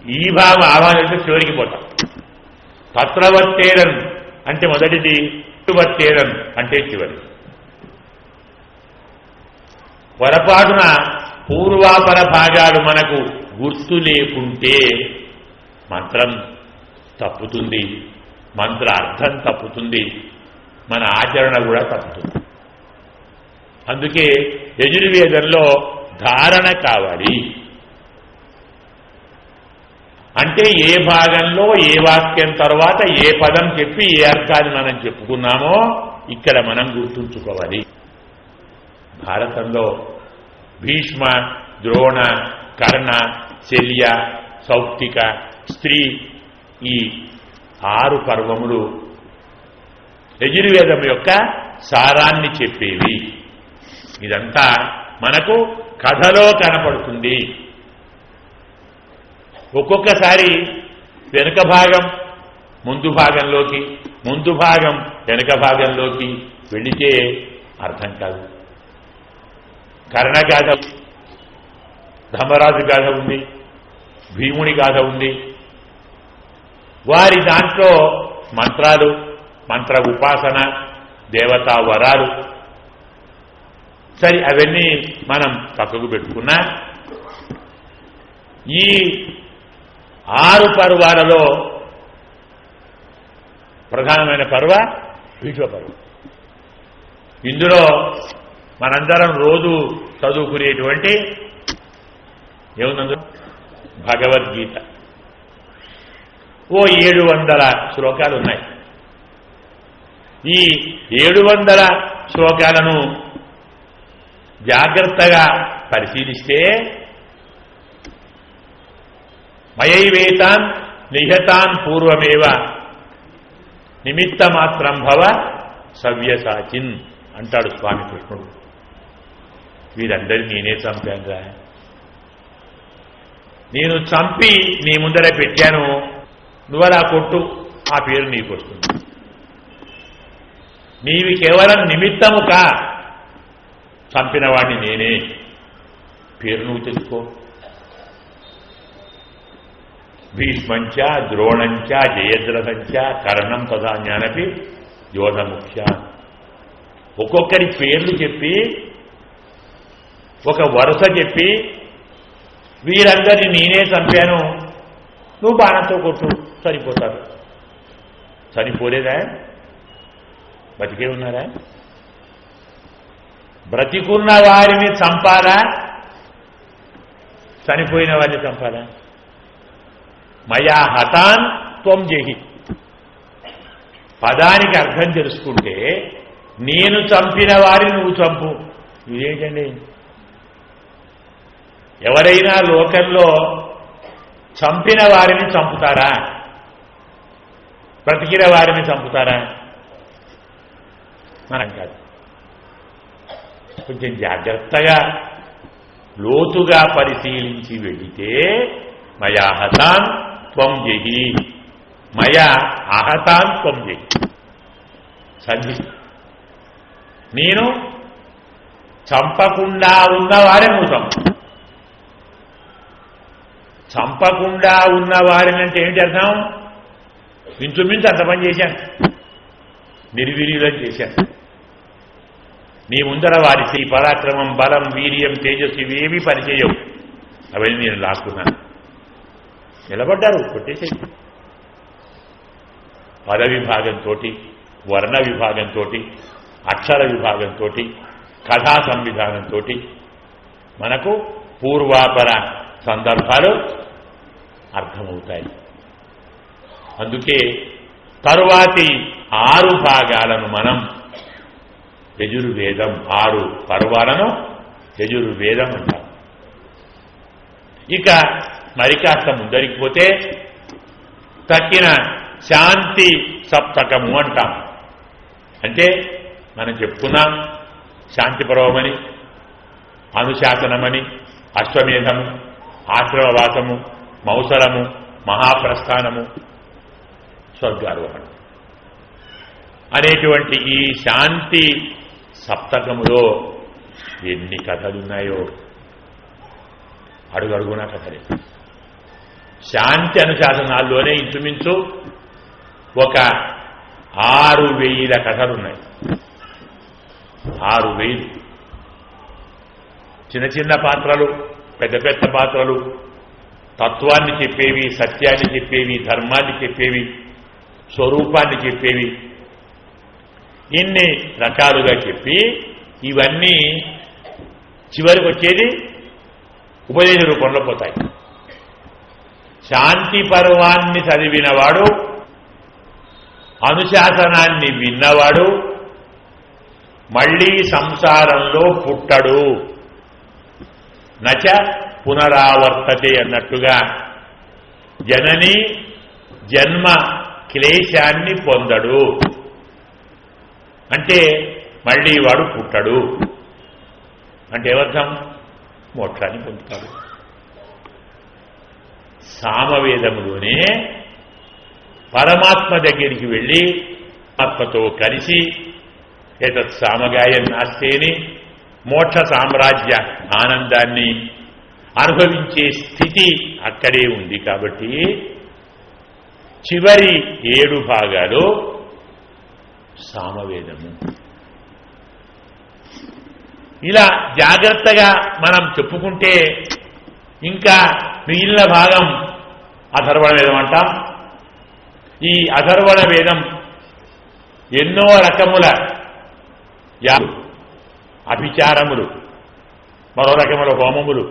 ఈ భాగం ఆ భాగం వెళ్తే చివరికి పోతాం. తత్రవర్తేరన్ అంటే మొదటిది, వర్తేరన్ అంటే చివరి. పొరపాటున పూర్వాపర భాగాలు మనకు గుర్తు లేకుంటే మంత్రం తప్పుతుంది, మంత్ర అర్థం తప్పుతుంది, మన ఆచరణ కూడా తప్పుతుంది. అందుకే యజుర్వేదంలో ధారణ కావాలి. అంటే ఏ భాగంలో ఏ వాక్యం తర్వాత ఏ పదం చెప్పి ఏ అర్థాన్ని మనం చెప్పుకున్నామో ఇక్కడ మనం గుర్తుంచుకోవాలి. భారతంలో భీష్మ, ద్రోణ, కర్ణ, శల్య, సౌప్తిక, స్త్రీ ఈ 6 పర్వములు యజుర్వేదం యొక్క సారాన్ని చెప్పేవి. ఇదంతా మనకు కథలో కనపడుతుంది. ఒక్కొక్కసారి వెనుక భాగం ముందు భాగంలోకి, ముందు భాగం వెనుక భాగంలోకి వెళితే అర్థం కాదు. కర్ణగాథ, ధర్మరాజు గాథ ఉంది, భీముని గాథ ఉంది. వారి దాంట్లో మంత్రాలు, మంత్ర ఉపాసన, దేవతా వరాలు, సరి అవన్నీ మనం పక్కకు పెట్టుకున్నా ఈ 6 పర్వాలలో ప్రధానమైన పర్వ భీష్మ పర్వం. ఇందులో మనందరం రోజు చదువుకునేటువంటి ఏముందందు భగవద్గీత. ఓ 700 శ్లోకాలు ఉన్నాయి. ఈ 700 శ్లోకాలను జాగ్రత్తగా పరిశీలిస్తే మయైవేతాన్ నిహతాన్ పూర్వమేవ నిమిత్తమాత్రం భవ సవ్యసాచిన్ అంటాడు స్వామి కృష్ణుడు. వీరందరినీ నేనే చంపానురా, నేను చంపి నీ ముందర పెట్టాను, నువ్వలా కొట్టు, ఆ పేరు నీకు వస్తుంది. నీవి కేవలం నిమిత్తము కా, చంపిన వాడిని నేనే, పేరు నువ్వు తెచ్చుకో. భీష్మంచ, ద్రోణంచ, జయద్రథంచ, కర్ణం తథా జ్ఞానపి యోధముఖ్య. ఒక్కొక్కరి పేర్లు చెప్పి ఒక వరుస చెప్పి వీరందరినీ నేనే చంపాను, నువ్వు బాణంతో కొట్టు, సరిపోతారు. చనిపోలేదా? బతికే ఉన్నారా? బ్రతికున్న వారిని చంపాలా, చనిపోయిన వారిని చంపాలా? మయా హతాన్ త్వం జహి పదానికి అర్థం తెలుసుకుంటే నేను చంపిన వారిని నువ్వు చంపు. ఇదేంటండి? ఎవరైనా లోకంలో చంపిన వారిని చంపుతారా? బ్రతికిన వారిని చంపుతారా? మనం కాదు. కొంచెం జాగ్రత్తగా లోతుగా పరిశీలించి వెళితే మయా హతాన్ త్వం జహి, మయా అహతాన్ త్వం జహి. సంధి. నేను చంపకుండా ఉన్నవారిని నువ్వు చంపు. చంపకుండా ఉన్నవారిని అంటే ఏంటి అర్థం? ఇంచుమించు అంత పని చేశాను, నిర్వీర్యులను చేశాను. నీ ముందర వారి శ్రీ పరాక్రమం, బలం, వీర్యం, తేజస్సు ఇవేమీ పనిచేయవు. అవన్నీ నేను లాక్కున్నాను. నిలబడ్డారు, కొట్టేసేది. పద విభాగంతో, వర్ణ విభాగంతో, అక్షర విభాగంతో, కథా సంవిధానంతో మనకు పూర్వాపర సందర్భాలు అర్థమవుతాయి. అందుకే తరువాతి 6 భాగాలను మనం యజుర్వేదం, 6 పర్వాలను యజుర్వేదం అంటాం. ఇక మరి కాస్త ముందరికి పోతే తక్కిన శాంతి సప్తకము అంటాం. అంటే మనం చెప్పుకున్నాం శాంతి పర్వమని, అనుశాసనమని, అశ్వమేధము, ఆశ్రమవాసము, మౌసలము, మహాప్రస్థానము, స్వర్గారోహణం అనేటువంటి ఈ శాంతి సప్తకములో ఎన్ని కథలున్నాయో అడుగడుగునా కథలే. శాంతి అనుశాసనాల్లోనే ఇంచుమించు ఒక 6,000 కథలున్నాయి. 6,000 చిన్న చిన్న పాత్రలు, పెద్ద పెద్ద పాత్రలు, తత్వాన్ని చెప్పేవి, సత్యాన్ని చెప్పేవి, ధర్మాన్ని చెప్పేవి, స్వరూపాన్ని చెప్పేవి, ఇన్ని రకాలుగా చెప్పి ఇవన్నీ చివరికి వచ్చేది ఉపదేశ రూపంలో పోతాయి. శాంతి పర్వాన్ని చదివినవాడు, అనుశాసనాన్ని విన్నవాడు మళ్లీ సంసారంలో పుట్టడు. నచ పునరావర్తతే అన్నట్టుగా జనని జన్మ క్లేశాన్ని పొందడు. అంటే మళ్లీ వాడు పుట్టడు అంటే ఏమర్థం? మోక్షాన్ని పొందుతాడు. సామవేదములోనే పరమాత్మ దగ్గరికి వెళ్ళి ఆత్మతో కలిసి ఏతత్ సామగాయం నాస్తేని మోక్ష సామ్రాజ్య ఆనందాన్ని అనుభవించే స్థితి అక్కడే ఉంది. కాబట్టి చివరి 7 భాగాలు సామవేదము. ఇలా జాగ్రత్తగా మనం చెప్పుకుంటే ఇంకా మిగిలిన భాగం అథర్వణ వేదం అంటాం. ఈ అథర్వణ వేదం ఎన్నో రకముల అభిచారములు, మరో రకముల హోమములు,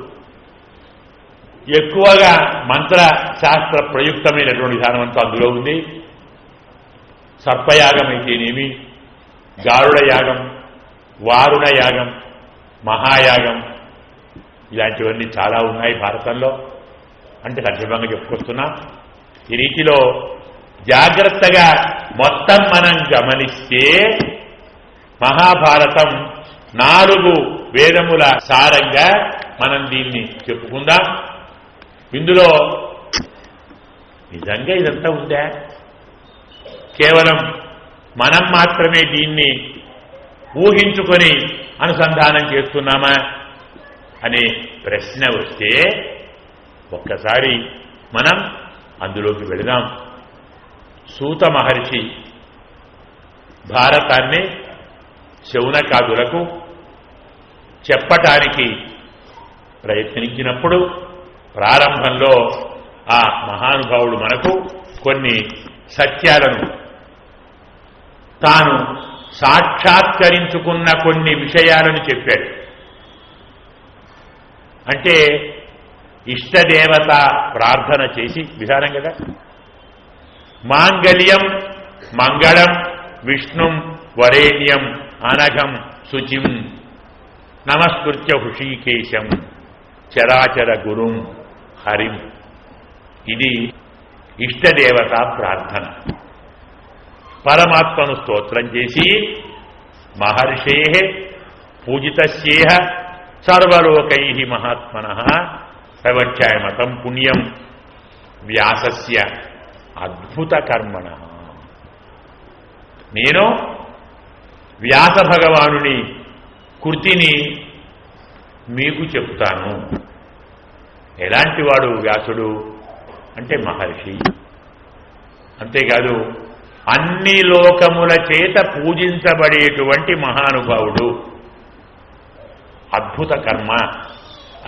ఎక్కువగా మంత్ర శాస్త్ర ప్రయుక్తమైనటువంటి విధానం అంతా అందులో ఉంది. సర్పయాగం అయితేనేమి, గారుడ యాగం, వారుణ యాగం, మహాయాగం, ఇలాంటివన్నీ చాలా ఉన్నాయి భారతంలో. అంటే సంక్షేమంగా చెప్పుకొస్తున్నా. ఈ రీతిలో జాగ్రత్తగా మొత్తం మనం గమనిస్తే మహాభారతం 4 వేదముల సారంగా మనం దీన్ని చెప్పుకుందాం. ఇందులో నిజంగా ఇదంతా ఉందా? కేవలం మనం మాత్రమే దీన్ని ఊహించుకొని అనుసంధానం చేస్తున్నామా అనే ప్రశ్న వస్తే ఒక్కసారి మనం అందులోకి వెళదాం. సూత మహర్షి భారతాన్ని శౌనకాదులకు చెప్పటానికి ప్రయత్నించినప్పుడు ప్రారంభంలో ఆ మహానుభావుడు మనకు కొన్ని సత్యాలను, తాను సాక్షాత్కరించుకున్న కొన్ని విషయాలను చెప్పాడు. అంటే ఇష్టదేవత ప్రార్థన చేసి విధానం కదా. మాంగళ్యం మంగళం విష్ణుం వరేణ్యం అనఘం శుచిం నమస్కృత్య హృషీకేశం చరాచర గురుం హరిం. ఇది ఇష్టదేవత ప్రార్థన. పరమాత్మను స్తోత్రం చేసి మహర్షే పూజితస్యేహ సర్వలోకై మహాత్మనః ప్రవక్ష్యామతం పుణ్యం వ్యాసస్య అద్భుత కర్మణః. నేను వ్యాస భగవానుని కృతిని మీకు చెప్తాను. ఎలాంటి వాడు వ్యాసుడు అంటే మహర్షి. అంతేకాదు అన్ని లోకముల చేత పూజించబడేటువంటి మహానుభావుడు, అద్భుత కర్మ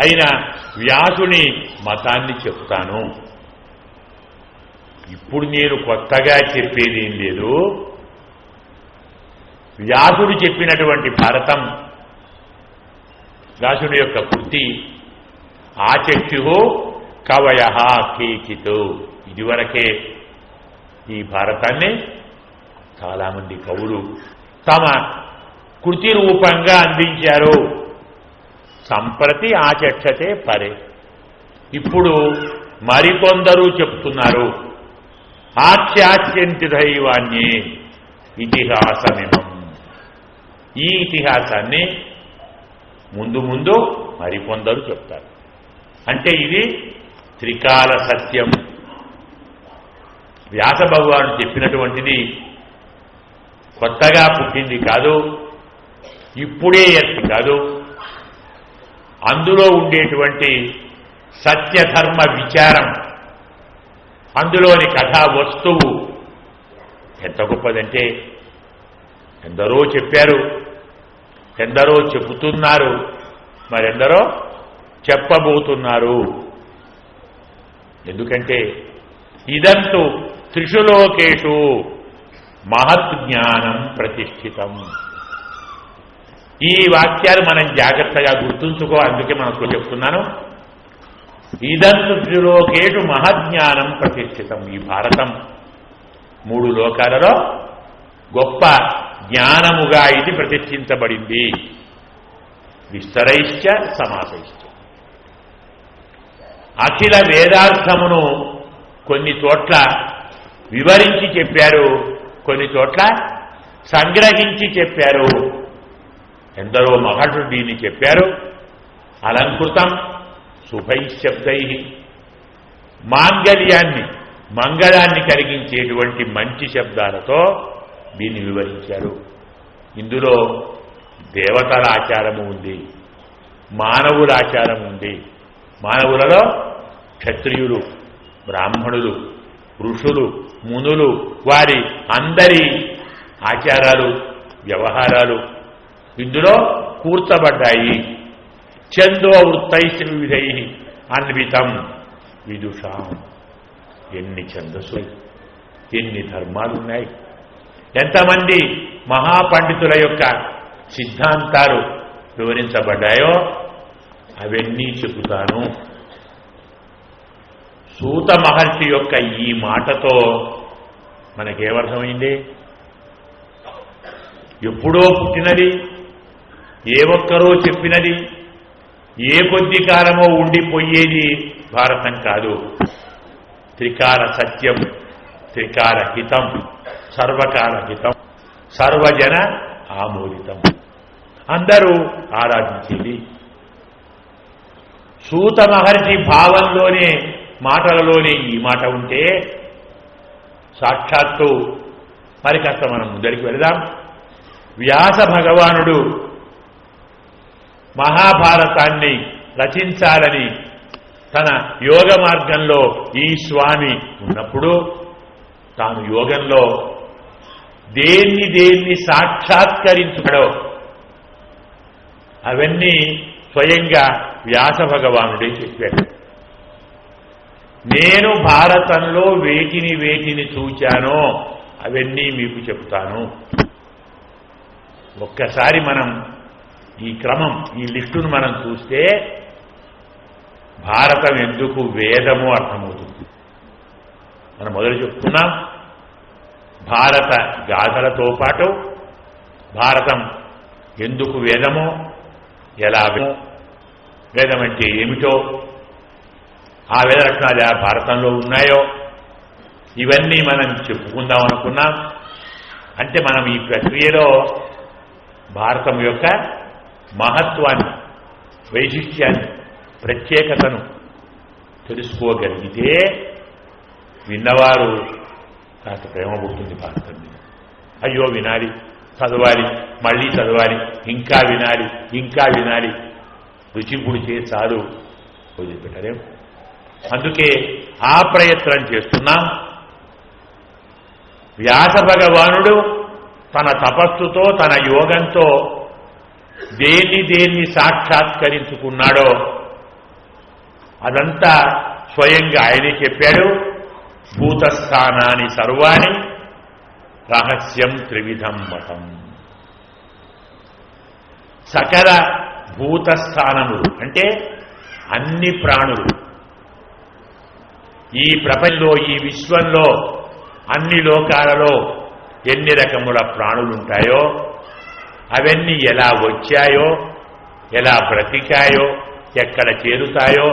అయిన వ్యాసుని మతాన్ని చెప్తాను. ఇప్పుడు నేను కొత్తగా చెప్పేదేం లేదు. వ్యాసుడు చెప్పినటువంటి భారతం, వ్యాసుడి యొక్క కృతి ఆచక్షు కవయ కేచిత్. ఇదివరకే ఈ భారతాన్ని చాలామంది కవులు తమ కృతి రూపంగా అందించారు. సంప్రతి ఆచక్షతే పరే. ఇప్పుడు మరికొందరు చెప్తున్నారు. ఆఖ్యాస్యంతి దైవాన్యే ఇతిహాసమిమం. ఈ ఇతిహాసాన్ని ముందు ముందు మరికొందరు చెప్తారు. అంటే ఇది త్రికాల సత్యం. వ్యాస భగవానుడు చెప్పినటువంటిది కొత్తగా పుట్టింది కాదు, ఇప్పుడే ఎత్తి కాదు. అందులో ఉండేటువంటి సత్యధర్మ విచారం అందులోని కథా వస్తువు ఎంత గొప్పదంటే ఎందరో చెప్పారు, ఎందరో చెబుతున్నారు, మరెందరో చెప్పబోతున్నారు. ఎందుకంటే ఇదంతు త్రిషు లోకేషు మహత్ జ్ఞానం ప్రతిష్ఠితం. ఈ వాక్యాలు మనం జాగ్రత్తగా గుర్తుంచుకో. అందుకే మనకు చెప్తున్నాను, ఇదంతు త్రిలోకేషు మహజ్ఞానం ప్రతిష్ఠితం. ఈ భారతం 3 లోకాలలో గొప్ప జ్ఞానముగా ఇది ప్రతిష్ఠించబడింది. విస్తరైశ్చ సమాసైశ్చ. అఖిల వేదార్థమును కొన్ని చోట్ల వివరించి చెప్పారు, కొన్ని చోట్ల సంగ్రహించి చెప్పారు. ఎందరో మహర్షులు దీన్ని చెప్పారు. అలంకృతం శుభైశబ్దై, మాంగళ్యాన్ని మంగళాన్ని కలిగించేటువంటి మంచి శబ్దాలతో దీన్ని వివరించారు. ఇందులో దేవతల ఆచారము ఉంది, మానవుల ఆచారం ఉంది. మానవులలో క్షత్రియులు, బ్రాహ్మణులు, ఋషులు, మునులు, వారి అందరి ఆచారాలు, వ్యవహారాలు ఇందులో కూర్చబడ్డాయి. ఛందో వృత్తైశ్చ వివిధై అన్వితం విదుషాం. ఎన్ని ఛందస్సు, ఎన్ని ధర్మాలున్నాయి, ఎంతమంది మహాపండితుల యొక్క సిద్ధాంతాలు వివరించబడ్డాయో అవన్నీ చెబుతాను. సూత మహర్షి యొక్క ఈ మాటతో మనకేమర్థమైంది? ఎప్పుడో పుట్టినది, ఏ ఒక్కరో చెప్పినది, ఏ కొద్ది కాలమో ఉండిపోయేది భారతం కాదు. త్రికాల సత్యం, త్రికాల హితం, సర్వకాల హితం, సర్వజన ఆమోదితం, అందరూ ఆరాధించేది. సూత మహర్షి భావంలోనే, మాటలలోనే ఈ మాట ఉంటే సాక్షాత్తు మరి కాస్త మనం ముందరికి వెళదాం. వ్యాస భగవానుడు మహాభారతాన్ని రచించాలని తన యోగ మార్గంలో ఈ స్వామి ఉన్నప్పుడు తాను యోగంలో దేన్ని దేన్ని సాక్షాత్కరించుడో అవన్నీ స్వయంగా వ్యాస భగవానుడే చెప్పాడు. నేను భారతంలో వేటిని వేటిని చూచానో అవన్నీ మీకు చెప్తాను. ఒక్కసారి మనం ఈ క్రమం, ఈ లిస్టును మనం చూస్తే భారతం ఎందుకు వేదమో అర్థమవుతుంది. మనం మొదలు చెప్తున్నాం, భారత గాథలతో పాటు భారతం ఎందుకు వేదమో, ఎలా వేదం అంటే ఏమిటో, ఆ వేద లక్షణాలు ఎలా భారతంలో ఉన్నాయో ఇవన్నీ మనం చెప్పుకుందాం అనుకున్నాం. అంటే మనం ఈ ప్రక్రియలో భారతం యొక్క మహత్వాన్ని, వైశిష్ట్యాన్ని, ప్రత్యేకతను తెలుసుకోగలిగితే విన్నవారు కాస్త ప్రేమ పుడుతుంది భారతం మీద. అయ్యో వినాలి, చదవాలి, మళ్ళీ చదవాలి, ఇంకా వినాలి, ఇంకా వినాలి, రుచి పుడిచే చాలు వదిలిపెట్టలేం. అందుకే ఆ ప్రయత్నం చేస్తున్నాం. వ్యాస భగవానుడు తన తపస్సుతో, తన యోగంతో దేన్ని దేన్ని సాక్షాత్కరించుకున్నాడో అదంతా స్వయంగా ఆయనే చెప్పాడు. భూతస్థానాని సర్వాణి రహస్యం త్రివిధం మతం. సకల భూతస్థానములు అంటే అన్ని ప్రాణులు, ఈ ప్రపంచంలో, ఈ విశ్వంలో, అన్ని లోకాలలో ఎన్ని రకముల ప్రాణులుంటాయో అవన్నీ ఎలా వచ్చాయో, ఎలా బ్రతికాయో, ఎక్కడ చేరుతాయో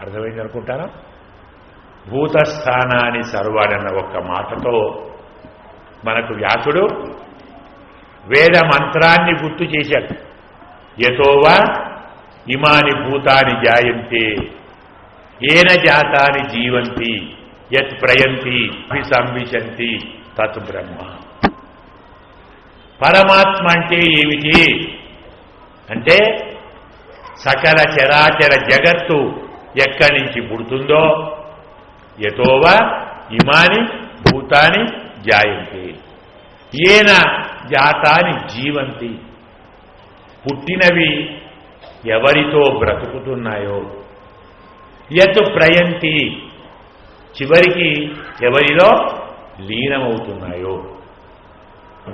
అర్థమైంది అనుకుంటారా? భూతస్థానాన్ని సర్వాడన్న ఒక్క మాటతో మనకు వ్యాసుడు వేద మంత్రాన్ని గుర్తు చేశాడు. యతోవా ఇమాని భూతాని జాయంతే ఏన జాతాని జీవంతి యత్ ప్రయంతి సంవిశంతి తత్ బ్రహ్మ. పరమాత్మ అంటే ఏమిటి అంటే సకల చరాచర జగత్తు ఎక్కడి నుంచి పుడుతుందో, యతోవ ఇమాని భూతాని జాయంతే ఏన జాతాని జీవంతి పుట్టినవి ఎవరితో బ్రతుకుతున్నాయో యత్ ప్రయంతి చివరికి ఎవరిలో లీనమవుతున్నాయో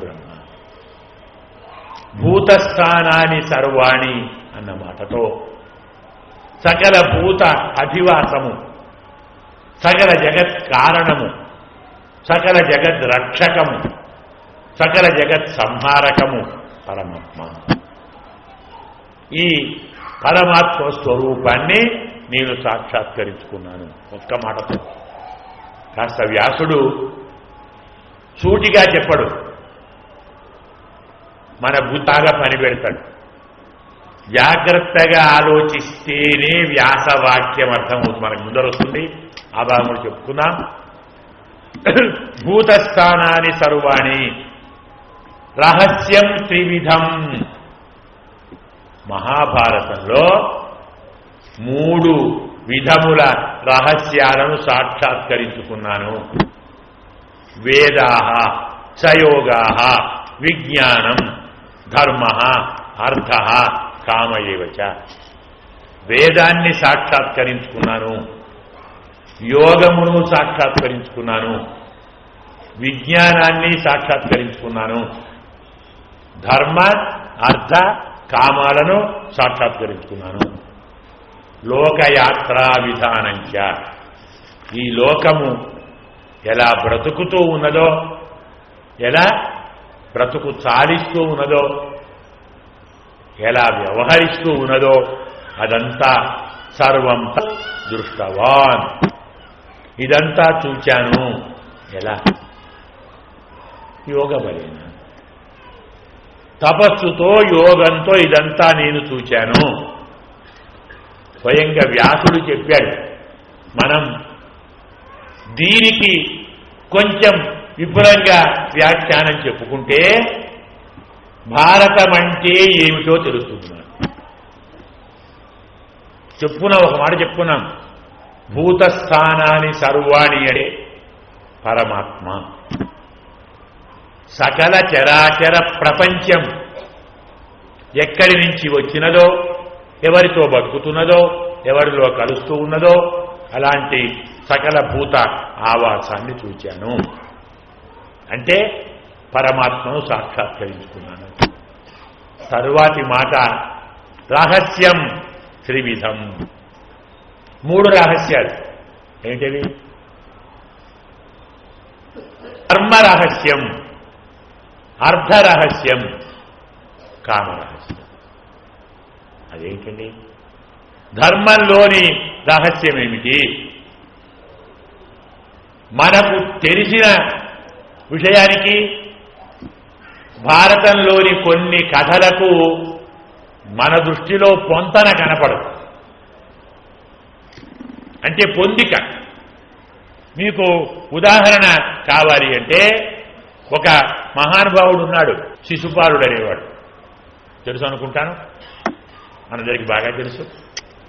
బ్రహ్మ భూతస్థానాని సర్వాణి అన్న మాటతో సకల భూత అధివాసము సకల జగత్ కారణము సకల జగత్ రక్షకము సకల జగత్ సంహారకము పరమాత్మ. ఈ పరమాత్మ స్వరూపాన్ని నేను సాక్షాత్కరించుకున్నాను. ఒక్క మాటతో కాస్త వ్యాసుడు సూటిగా చెప్పడు, మన బుద్ధాగా పని పెడతాడు. జాగ్రత్తగా ఆలోచిస్తేనే వ్యాసవాక్యం అర్థమవుతుంది. మనకు ముందర వస్తుంది, ఆ భాగంలో చెప్పుకున్నాం. భూతస్థానాని సర్వాణి రహస్యం త్రివిధం. మహాభారతంలో 3 విధముల రహస్యాలను సాక్షాత్కరించుకున్నాను. వేదాః సయోగాః విజ్ఞానం ధర్మః అర్థః కామ ఏవ చ. వేదాన్ని సాక్షాత్కరించుకున్నాను, యోగమును సాక్షాత్కరించుకున్నాను, విజ్ఞానాన్ని సాక్షాత్కరించుకున్నాను, ధర్మ అర్థ కామాలను సాక్షాత్కరించుకున్నాను. లోకయాత్రా విధానంచ. ఈ లోకము ఎలా బ్రతుకుతూ ఉన్నదో, ఎలా బ్రతుకు చాలిస్తూ ఉన్నదో, ఎలా వ్యవహరిస్తూ ఉన్నదో అదంతా సర్వం దృష్టవాన్. ఇదంతా చూచాను. ఎలా? యోగ బలేన, తపస్సుతో యోగంతో ఇదంతా నేను చూచాను. స్వయంగా వ్యాసుడు చెప్పాడు. మనం దీనికి కొంచెం విపులంగా వ్యాఖ్యానం చెప్పుకుంటే భారతం అంటే ఏమిటో తెలుస్తుంది. ఒక మాట చెప్పుకున్నాం, భూతస్థానాని సర్వాణి అనే పరమాత్మ. సకల చరాచర ప్రపంచం ఎక్కడి నుంచి వచ్చినదో, ఎవరితో బతుకుతున్నదో, ఎవరిలో కలుస్తూ ఉన్నదో అలాంటి సకల భూత ఆవాసాన్ని చూచాను. అంటే పరమాత్మను సాక్షాత్కరించుకున్నాను. తరువాతి మాట రహస్యం త్రివిధం. 3 రహస్యాలు ఏంటివి? ధర్మ రహస్యం, అర్ధ రహస్యం, కామ రహస్యం. అదేంటండి? ధర్మంలోని రహస్యం ఏమిటి? మనకు తెలిసిన విషయానికి భారతంలోని కొన్ని కథలకు మన దృష్టిలో పొంతన కనపడదు. అంటే పొందిక. మీకు ఉదాహరణ కావాలి అంటే, ఒక మహానుభావుడు ఉన్నాడు, శిశుపాలుడు అనేవాడు. తెలుసు అనుకుంటాను, మనందరికీ బాగా తెలుసు.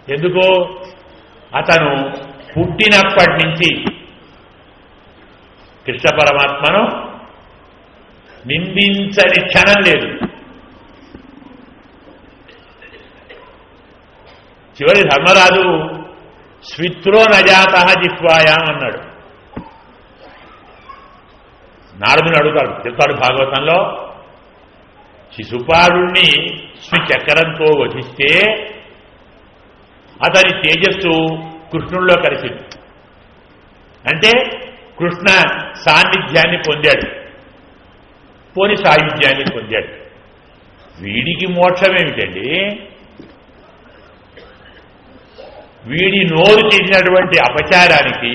ఎందుకో అతను పుట్టినప్పటి నుంచి కృష్ణ పరమాత్మను నిందించని క్షణం లేదు. చివరి ధర్మరాజు స్విత్రో నజాత జిహ్వాయాం అన్నాడు. నారదుని అడుగుతాడు, చెప్తాడు భాగవతంలో, శిశుపాలుణ్ణి స్విచక్రంతో వధిస్తే అతని తేజస్సు కృష్ణుల్లో కలిసింది. అంటే కృష్ణ సాన్నిధ్యాన్ని పొందాడు, పోని సాయుధ్యాన్ని పొందాడు. వీడికి మోక్షం ఏమిటండి? వీడి నోరు చేసినటువంటి అపచారానికి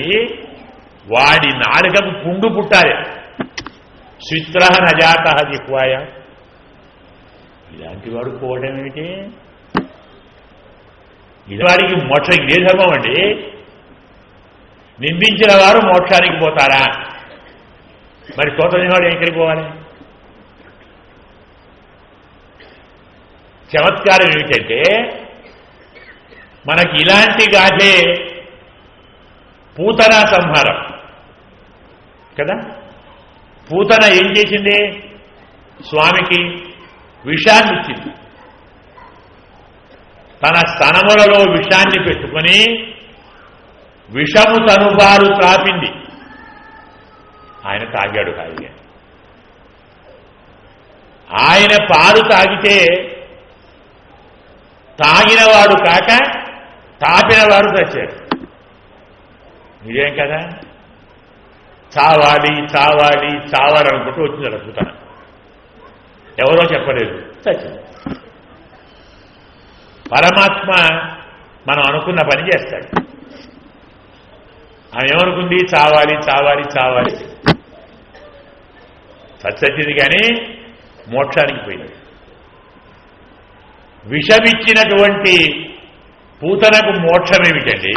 వాడి నాలుకకు పుండు పుట్టాలి. స్విత్ర నజాత జిహ్వాయ. ఇలాంటి వాడు పోవడం ఏమిటి? ఇది వాడికి మోక్షం ఇదే ధర్మం అండి. నిందించిన వారు మోక్షానికి పోతారా? మరి స్తోత్రం వాడు ఎక్కడికి పోవాలి? చమత్కారం ఏమిటంటే, మనకి ఇలాంటి గాథే పూతన సంహారం కదా. పూతన ఏం చేసింది? స్వామికి విషాన్ని ఇచ్చింది. తన స్తనములలో విషాన్ని పెట్టుకొని విషము తనుబారు త్రాపింది. ఆయన తాగాడు హాయిగా. ఆయన పాలు తాగితే తాగినవాడు కాక తాపినవాడు చచ్చాడు. నిజం కదా. చావాలి చావాలి చావాలనుకుంటూ వచ్చింది అడుగుతాను. ఎవరో చెప్పలేదు, చచ్చింది. పరమాత్మ మనం అనుకున్న పని చేస్తాడు. ఆమె ఏమనుకుంది? చావాలి చావాలి చావాలి. చచ్చింది కానీ మోక్షానికి పోయింది. విషమిచ్చినటువంటి పూతనకు మోక్షం ఏమిటండి?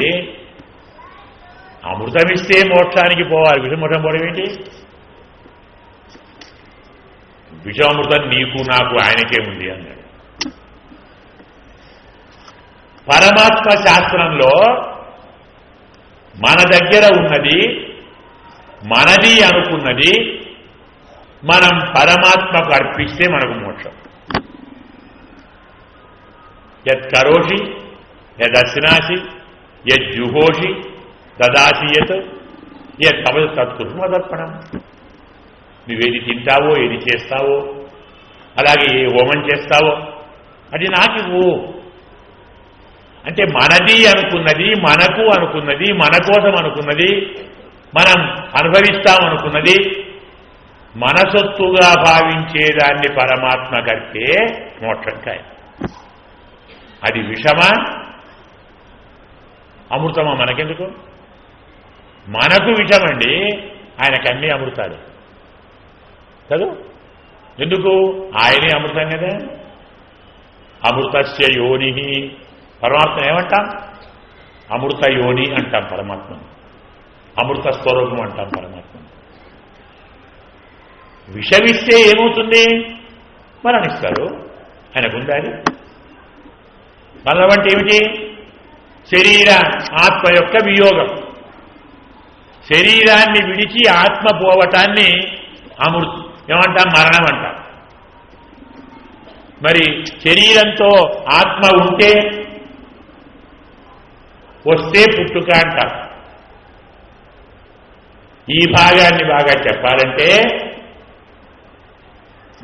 అమృతమిస్తే మోక్షానికి పోవాలి. విషమృతం పోవడం ఏంటి? విషామృతం నీకు నాకు ఆయనకేముంది అన్నాడు. పరమాత్మ శాస్త్రంలో మన దగ్గర ఉన్నది, మనది అనుకున్నది మనం పరమాత్మకు అర్పిస్తే మనకు మోక్షం. యత్కరోషి యదశ్నాసి యజ్జుహోషి దదాసి యత్ తత్కృష్మదర్పణం. నువ్వేది తింటావో, ఏది చేస్తావో, అలాగే ఏ హోమం చేస్తావో అది నాకివ్వు. అంటే మనది అనుకున్నది, మనకు అనుకున్నది, మన కోసం అనుకున్నది, మనం అనుభవిస్తామనుకున్నది, మన సొత్తుగా భావించేదాన్ని పరమాత్మ కడితే మోక్షం ఖాయం. అది విషమా అమృతమా మనకెందుకు? మనకు విషమండి, ఆయనకన్నీ అమృతాలు కదా. ఎందుకు? ఆయనే అమృతం కదా. అమృతస్య యోని. పరమాత్మ ఏమంటాం? అమృత యోని అంటాం పరమాత్మ. అమృత స్వరూపం అంటాం పరమాత్మ. విషమిస్తే ఏమవుతుంది? మరణిస్తారు. ఆయనకుండాలి. మరణం అంటే ఏమిటి? శరీర ఆత్మ యొక్క వియోగం. శరీరాన్ని విడిచి ఆత్మ పోవటాన్ని ఏమంటాం? మరణం అంటాం. మరి శరీరంతో ఆత్మ ఉంటే వస్తే పుట్టుక అంటాం. ఈ భాగాన్ని బాగా చెప్పాలంటే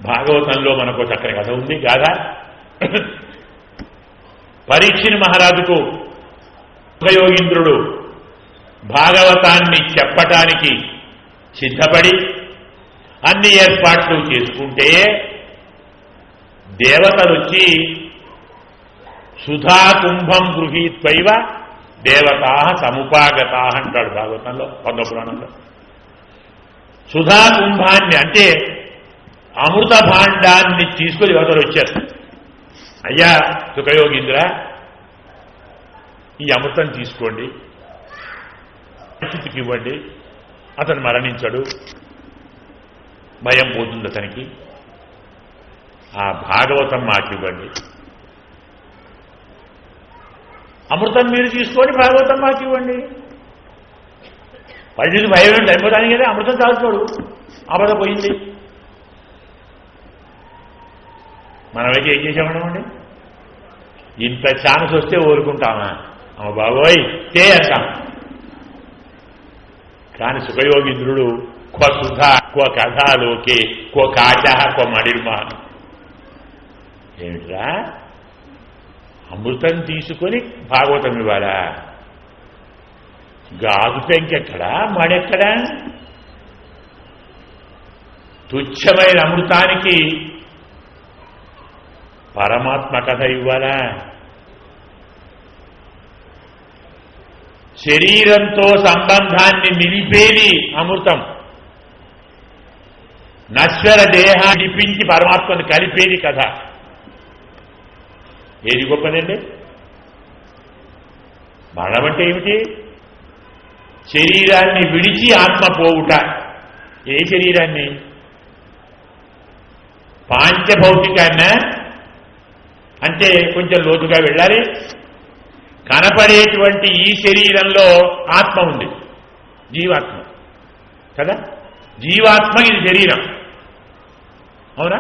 భాగవతంలో మనకు చక్కని కథ ఉంది. గాథ పరీక్షిని మహారాజుకు సుఖయోగీంద్రుడు భాగవతాన్ని చెప్పటానికి సిద్ధపడి అన్ని ఏర్పాట్లు చేసుకుంటే దేవతలొచ్చి సుధా కుంభం గృహీత్వైవ దేవతా సముపాగతా అంటాడు భాగవతంలో, పద్మపురాణంలో. సుధా కుంభాన్ని అంటే అమృత భాండాన్ని తీసుకొని దేవతలు వచ్చారు. అయ్యా సుఖయోగీంద్ర, ఈ అమృతం తీసుకోండి, పరిస్థితికి ఇవ్వండి, అతను మరణించడు, భయం పోతుంది అతనికి. ఆ భాగవతం మాకివ్వండి. అమృతం మీరు తీసుకొని భాగవతం మాకివ్వండి. పరిస్థితి భయం ఏంటి? అయిపోతానికి కదా అమృతం తాగుతాడు, ఆపద పోయింది. మనమైతే ఏం చేసామన్నామండి? ఇంత ఛాన్స్ వస్తే ఊరుకుంటామా? అమ్మ బాబోయ్ తే అంటాం. కానీ సుఖయోగీంద్రుడు క్వ సుధ క్వ కథాలోకే క్వ కాచ క్వ మడిర్మా. ఏమిట్రా అమృతం తీసుకొని భాగవతం ఇవ్వాలా? గాజు పెంకెక్కడా, మడెక్కడా? తుచ్చమైన అమృతానికి పరమాత్మ కథ ఇవ్వాలా? శరీరంతో సంబంధాన్ని నిలిపేది అమృతం. నశ్వర దేహాన్ని నిపించి పరమాత్మను కలిపేది కథ. ఏది గొప్పదండి? మరణం అంటే ఏమిటి? శరీరాన్ని విడిచి ఆత్మ పోవుట. ఏ శరీరాన్ని? పాంచభౌతికాన్న అంటే కొంచెం లోతుగా వెళ్ళాలి. కనపడేటువంటి ఈ శరీరంలో ఆత్మ ఉంది. జీవాత్మ కదా. జీవాత్మ ఇది శరీరం, అవునా?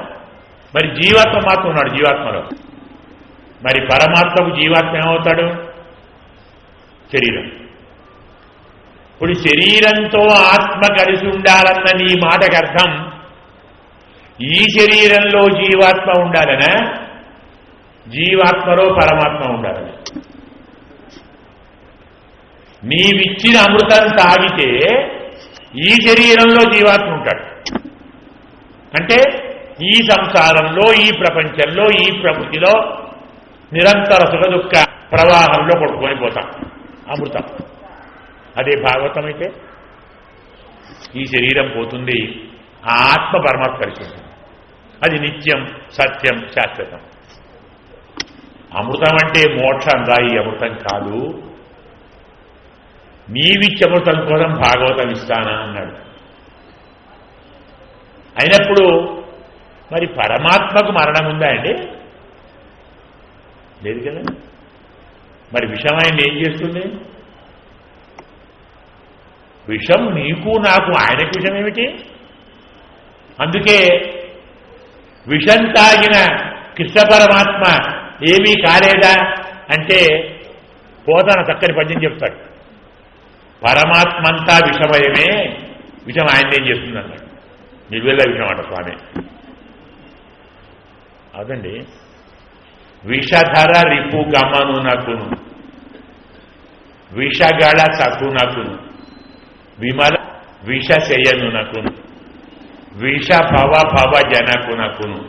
మరి జీవాత్మ మాత్రం ఉన్నాడు జీవాత్మలో. మరి పరమాత్మకు జీవాత్మ ఏమవుతాడు? శరీరం. ఇప్పుడు శరీరంతో ఆత్మ కలిసి ఉండాలన్న నీ మాటకు అర్థం ఈ శరీరంలో జీవాత్మ ఉండాలనా, జీవాత్మలో పరమాత్మ ఉండాలని? నీవిచ్చిన అమృతం తాగితే ఈ శరీరంలో జీవాత్మ ఉంటాడు. అంటే ఈ సంసారంలో, ఈ ప్రపంచంలో, ఈ ప్రకృతిలో నిరంతర సుఖ దుఃఖ ప్రవాహంలో కొట్టుకొని పోతాం అమృతం. అదే భాగవతం అయితే ఈ శరీరం పోతుంది, ఆ ఆత్మ పరమాత్మ కలిసి ఉంటుంది. అది నిత్యం, సత్యం, శాశ్వతం. అమృతం అంటే మోక్షం రా, ఈ అమృతం కాదు. నీవిచ్చే అమృతం కోసం భాగవతం ఇస్తానా అన్నాడు. అయినప్పుడు మరి పరమాత్మకు మరణం ఉందా అండి? లేదు కదా. మరి విషమాయన ఏం చేస్తుంది? విషం నీకు నాకు, ఆయనకు విషం ఏమిటి? అందుకే విషం తాగిన కృష్ణ పరమాత్మ ఏమీ కాలేదా అంటే పోతన చక్కని పద్యం చెప్తాడు. పరమాత్మంతా విషమయమే, విషం ఆయనేం చేస్తుంది అన్నాడు. నిలువెల్ల విషం అంట స్వామి. అదండి, విషధర రిపు గమనునకును, విషగళ సకునకును, విమల విషశయనునకును, విష భవ భవ జనకునకును,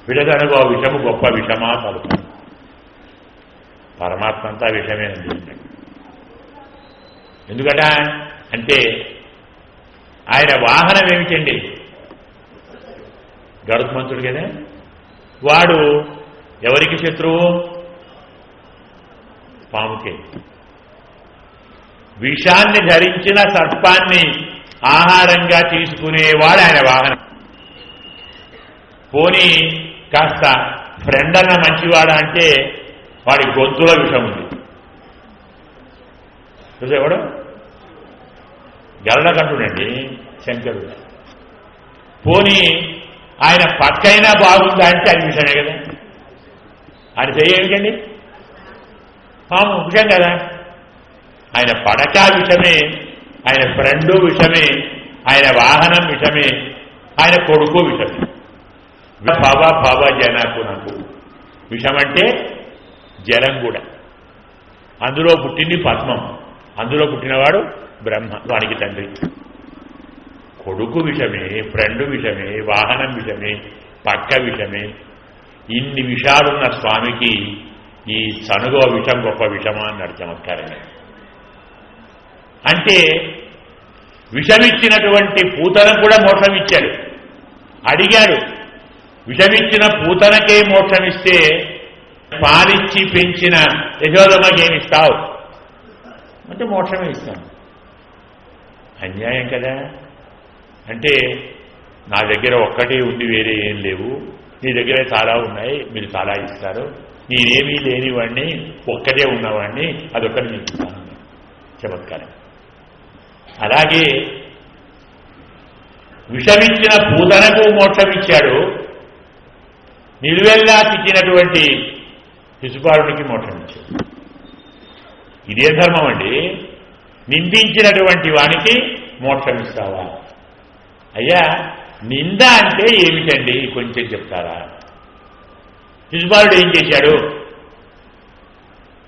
విడదనగో విషము గొప్ప విషమా తలుపు. పరమాత్మ అంతా విషమేనండి. ఎందుకట అంటే ఆయన వాహనం ఏమిటండి? గరుత్మంతుడు కదా. వాడు ఎవరికి శత్రువు? పాముకే. విషాన్ని ధరించిన సర్పాన్ని ఆహారంగా తీసుకునేవాడు ఆయన వాహనం. పోనీ కాస్త ఫ్రెండ్ అన్న మంచివాడ అంటే వాడి గొంతులో విషం ఉంది. చూసేవాడు గరుడకంటుడండి శంకరుడు. పోనీ ఆయన పక్కైనా బాగుందా అంటే అది విషమే కదా. ఆయన చెయ్యేమిటండి? పాము విషం కదా. ఆయన పడక విషమే, ఆయన ఫ్రెండు విషమే, ఆయన వాహనం విషమే, ఆయన కొడుకు విషమే. భవ భవ జనకు నాకు విషమంటే జలం కూడా. అందులో పుట్టింది పద్మం, అందులో పుట్టినవాడు బ్రహ్మ, వానికి తండ్రి. కొడుకు విషమే, ఫ్రెండు విషమే, వాహనం విషమే, పక్క విషమే. ఇన్ని విషాలున్న స్వామికి ఈ సనుగో విషం గొప్ప విషమా అన్నాడు చమత్కారంగా. అంటే విషమిచ్చినటువంటి పూతన కూడా మోక్షం ఇచ్చాడు. అడిగాడు, విషమిచ్చిన పూతనకే మోక్షమిస్తే పాలిచ్చి పెంచిన యశోదమ్మకేమిస్తావు అంటే మోక్షమే ఇస్తాను. అన్యాయం కదా. అంటే నా దగ్గర ఒక్కటే ఉంది, వేరే ఏం లేవు, నీ దగ్గర చాలా ఉన్నాయి, మీరు చాలా ఇస్తారు, నేనేమీ లేనివాడిని, ఒక్కటే ఉన్నవాడిని, అదొక్కటి మీకు ఇస్తాను. చమత్కారం. అలాగే విషమిచ్చిన పూతనకు మోక్షమిచ్చాడు, నిలువెల్లా తిట్టినటువంటి శిశుపాలునికి మోక్షం ఇచ్చాడు. ఇదే ధర్మం అండి. నిందించినటువంటి వానికి మోక్షం ఇస్తావా? అయ్యా, నింద అంటే ఏమిటండి కొంచెం చెప్తారా? శిశుపాలుడు ఏం చేశాడు?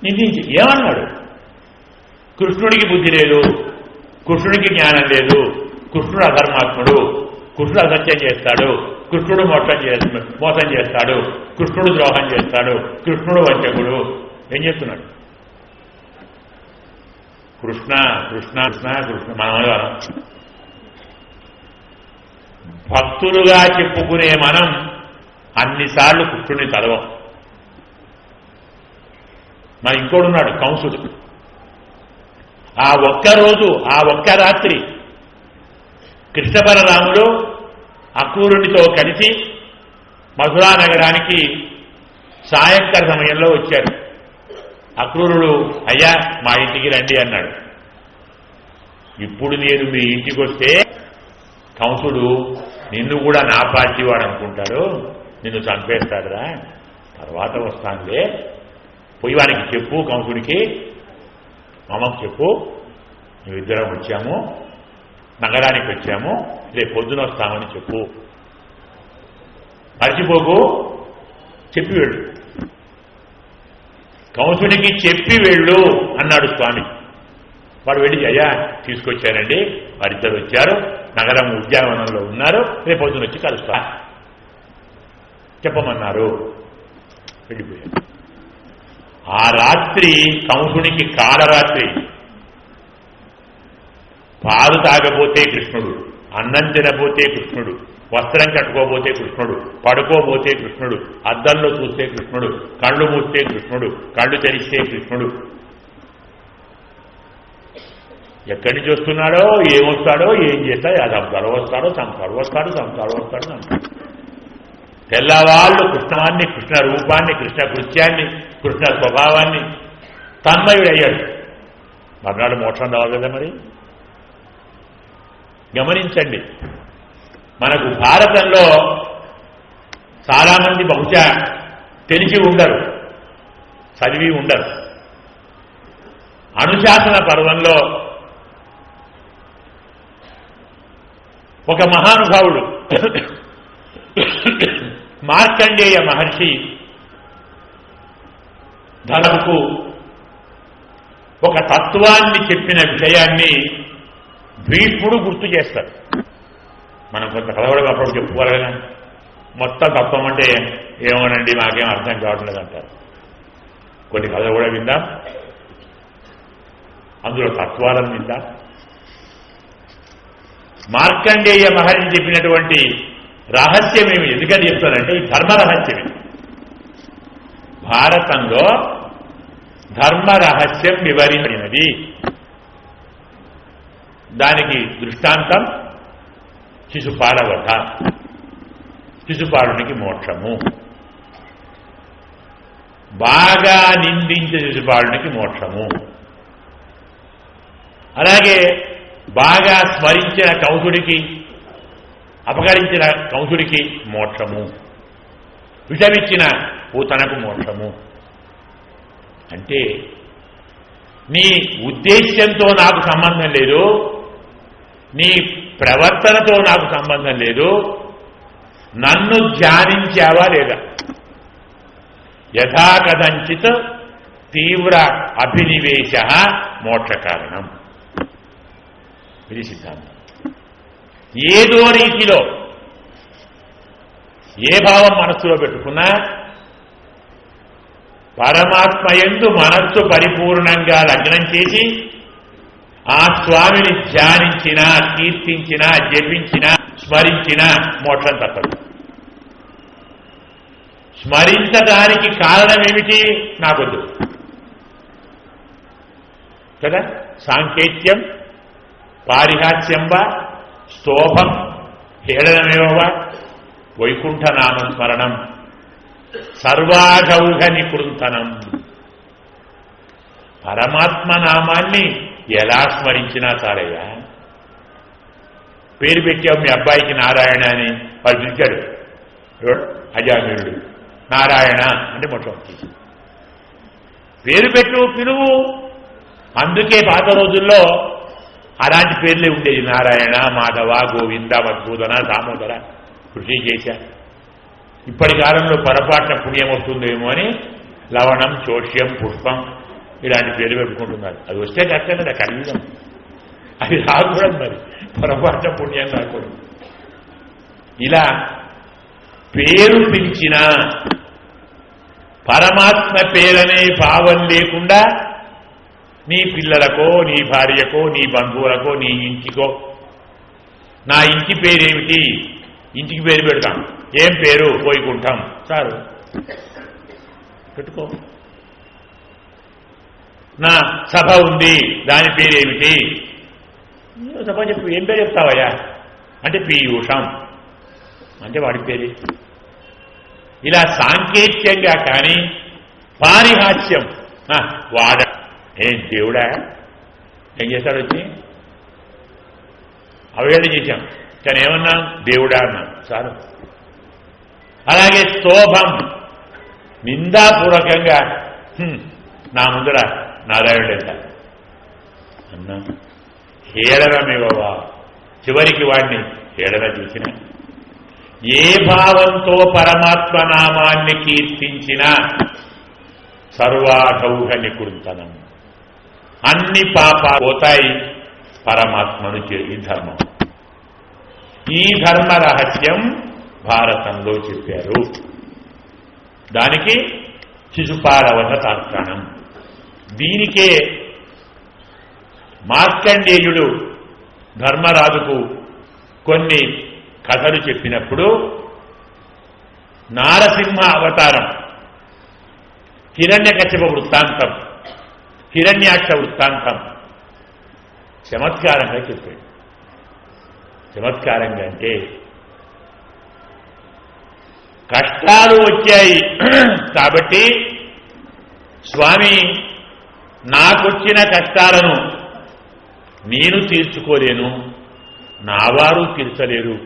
నిందించి ఏమన్నాడు? కృష్ణుడికి బుద్ధి లేదు, కృష్ణుడికి జ్ఞానం లేదు, కృష్ణుడు అధర్మాత్ముడు, కృష్ణుడు అసత్యం చేస్తాడు, కృష్ణుడు మోసం చేస్తాడు, కృష్ణుడు ద్రోహం చేస్తాడు, కృష్ణుడు వంచకుడు. ఏం చేస్తున్నాడు? కృష్ణ కృష్ణ కృష్ణ కృష్ణ. మనం భక్తులుగా చెప్పుకునే మనం అన్నిసార్లు కృష్ణుడిని చదవం. మరి ఇంకోడున్నాడు కంసుడు. ఆ ఒక్కరోజు, ఆ ఒక్క రాత్రి కృష్ణపరరాములు అక్రూరునితో కలిసి మధురా నగరానికి సాయంకాల సమయంలో వచ్చారు. అక్రూరుడు, అయ్యా మా ఇంటికి రండి అన్నాడు. ఇప్పుడు నేను మీ ఇంటికి వస్తే కంసుడు నిన్ను కూడా నా పార్టీ వాడు అనుకుంటాడు, నిన్ను చంపేస్తాడురా, తర్వాత వస్తానులే, పోయి వానికి చెప్పు, కంసుడికి మామకు చెప్పు, మేమిద్దరం వచ్చాము, నగరానికి వచ్చాము, రేపు పొద్దున వస్తామని చెప్పు, మర్చిపోకు, చెప్పి వెళ్ళు, కంసుడికి చెప్పి వెళ్ళు అన్నాడు స్వామి. వాడు వెళ్ళి అయ్యా తీసుకొచ్చారండి, వారిద్దరు వచ్చారు, నగరం ఉద్యానవనంలో ఉన్నారు, రేపు పొద్దున వచ్చి కలుస్తా చెప్పమన్నారు. వెళ్ళిపోయారు. ఆ రాత్రి కంసునికి కాలరాత్రి. పాలు తాగబోతే కృష్ణుడు, అన్నం తినబోతే కృష్ణుడు, వస్త్రం కట్టుకోబోతే కృష్ణుడు, పడుకోబోతే కృష్ణుడు, అద్దంలో చూస్తే కృష్ణుడు, కళ్ళు మూస్తే కృష్ణుడు, కళ్ళు తెరిస్తే కృష్ణుడు. ఎక్కడి నుంచి వస్తున్నాడో, ఏమొస్తాడో, ఏం చేస్తాడో, సంసాడు వస్తాడో, సంసాడు వస్తాడు, సంసాడు వస్తాడు, సంసాడు. తెల్లవాళ్ళు కృష్ణాన్ని, కృష్ణ రూపాన్ని, కృష్ణ కృత్యాన్ని, కృష్ణ స్వభావాన్ని తన్మయుడయ్యాడు. మర్నాడు మోక్షం రావాలి కదా. మరి గమనించండి, మనకు భారతంలో చాలామంది బహుశా తెలిసి ఉండరు, చదివి ఉండరు. అనుశాసన పర్వంలో ఒక మహానుభావుడు మార్కండేయ మహర్షి ధనముకు ఒక తత్వాన్ని చెప్పిన విషయాన్ని భీష్ముడు గుర్తు చేస్తాడు. మనం కొంత కలవడం అప్పుడు చెప్పుకోవాలి కదా. మొత్తం తత్వం అంటే ఏమోనండి మాకేం అర్థం కావట్లేదు అంటారు. కొన్ని కథలు కూడా విందాం, అందులో తత్వాలను విందాం. మార్కండేయ మహర్షి చెప్పినటువంటి రహస్యమేమి ఎందుకని చెప్తానంటే ఈ ధర్మ రహస్యమే. భారతంలో ధర్మ రహస్యం వివరించినది. దానికి దృష్టాంతం శిశుపాలవధ, శిశుపాలునికి మోక్షము. బాగా నిందించే శిశుపాలునికి మోక్షము, అలాగే బాగా స్మరించిన కంసుడికి, అపకరించిన కంసుడికి మోక్షము, విషమిచ్చిన పూతనకు మోక్షము. అంటే నీ ఉద్దేశ్యంతో నాకు సంబంధం లేదు, నీ ప్రవర్తనతో నాకు సంబంధం లేదు, నన్ను ధ్యానించావా లేదా. యథాకథంచిత్ తీవ్ర అభినివేశ మోక్షకారణం. ఇది సిద్ధాంతం. ఏదో రీతిలో ఏ భావం మనస్సులో పెట్టుకున్నా పరమాత్మయందు మనస్సు పరిపూర్ణంగా లగ్నం చేసి ఆ స్వామిని ధ్యానించినా, కీర్తించినా, జపించినా, స్మరించినా మోక్షం తప్పదు. స్మరించడానికి కారణమేమిటి? నాకొద్దు కదా. సాంకేత్యం, పారిహాస్యం వా, స్తోభం, హేళనమేవ వైకుంఠనామస్మరణం, సర్వాఘౌఘ నికృంతనం. పరమాత్మ నామాన్ని ఎలా స్మరించినా చాలయ్యా. పేరు పెట్టావు మీ అబ్బాయికి నారాయణ అని, వాడు పిలిచాడు అజామీరుడు, నారాయణ అంటే మొత్తం పేరు పెట్టు, పిలువు. అందుకే పాత రోజుల్లో అలాంటి పేర్లే ఉండేది. నారాయణ, మాధవ, గోవింద, మధుసూదన, దామోదర, కృషికేశ. ఇప్పటి కాలంలో పొరపాటున పుణ్యం వస్తుందేమో అని లవణం, చోష్యం, పుష్పం ఇలాంటి పేర్లు పెట్టుకుంటున్నారు. అది వస్తే కష్టం కదా, కలియుగం. అది రాకూడదు, మరి పొరపాటున పుణ్యం రాకూడదు. ఇలా పేరు పిలిచిన పరమాత్మ పేరనే భావం లేకుండా నీ పిల్లలకో, నీ భార్యకో, నీ బంధువులకో, నీ ఇంటికో, నా ఇంటి పేరేమిటి, ఇంటికి పేరు పెడతాం, ఏం పేరు, వైకుంఠం, చాలు పెట్టుకో. నా సభ ఉంది, దాని పేరేమిటి, సభ చెప్పు, ఏం పేరు చెప్తావయ్యా అంటే పీయూషం అంటే వాడి పేరే. ఇలా సాంకేత్యంగా కానీ పారిహాస్యం, వాడ ఏం దేవుడా ఏం చేస్తాడు వచ్చి అవహేళన చేశాం. కానీ ఏమన్నాం? దేవుడా అన్నాం చాలు. అలాగే స్తోభం, నిందాపూర్వకంగా నా ముందర నారాయణుడెంత అన్నా. హేళనమేవా, చివరికి వాడిని హేళన చేసిన. ఏ భావంతో పరమాత్మ నామాన్ని కీర్తించినా సర్వాఢౌఘ నికృంతనం, అన్ని పాపాలు పోతాయి పరమాత్మను చేరి ధర్మం. ఈ ధర్మ రహస్యం భారతంలో చెప్పారు. దానికి శిశుపాలవత తార్కాణం. దీనికే మార్కండేయుడు ధర్మరాజుకు కొన్ని కథలు చెప్పినప్పుడు నారసింహ అవతారం, హిరణ్యకశ్యప వృత్తాంతం, హిరణ్యాక్ష వృత్తాంతం చమత్కారంగా చెప్పాడు. చమత్కారంగా అంటే కష్టాలు వచ్చాయి కాబట్టి స్వామి నాకొచ్చిన కష్టాలను నేను తీర్చుకోలేను, నావారు తీర్చలేరు,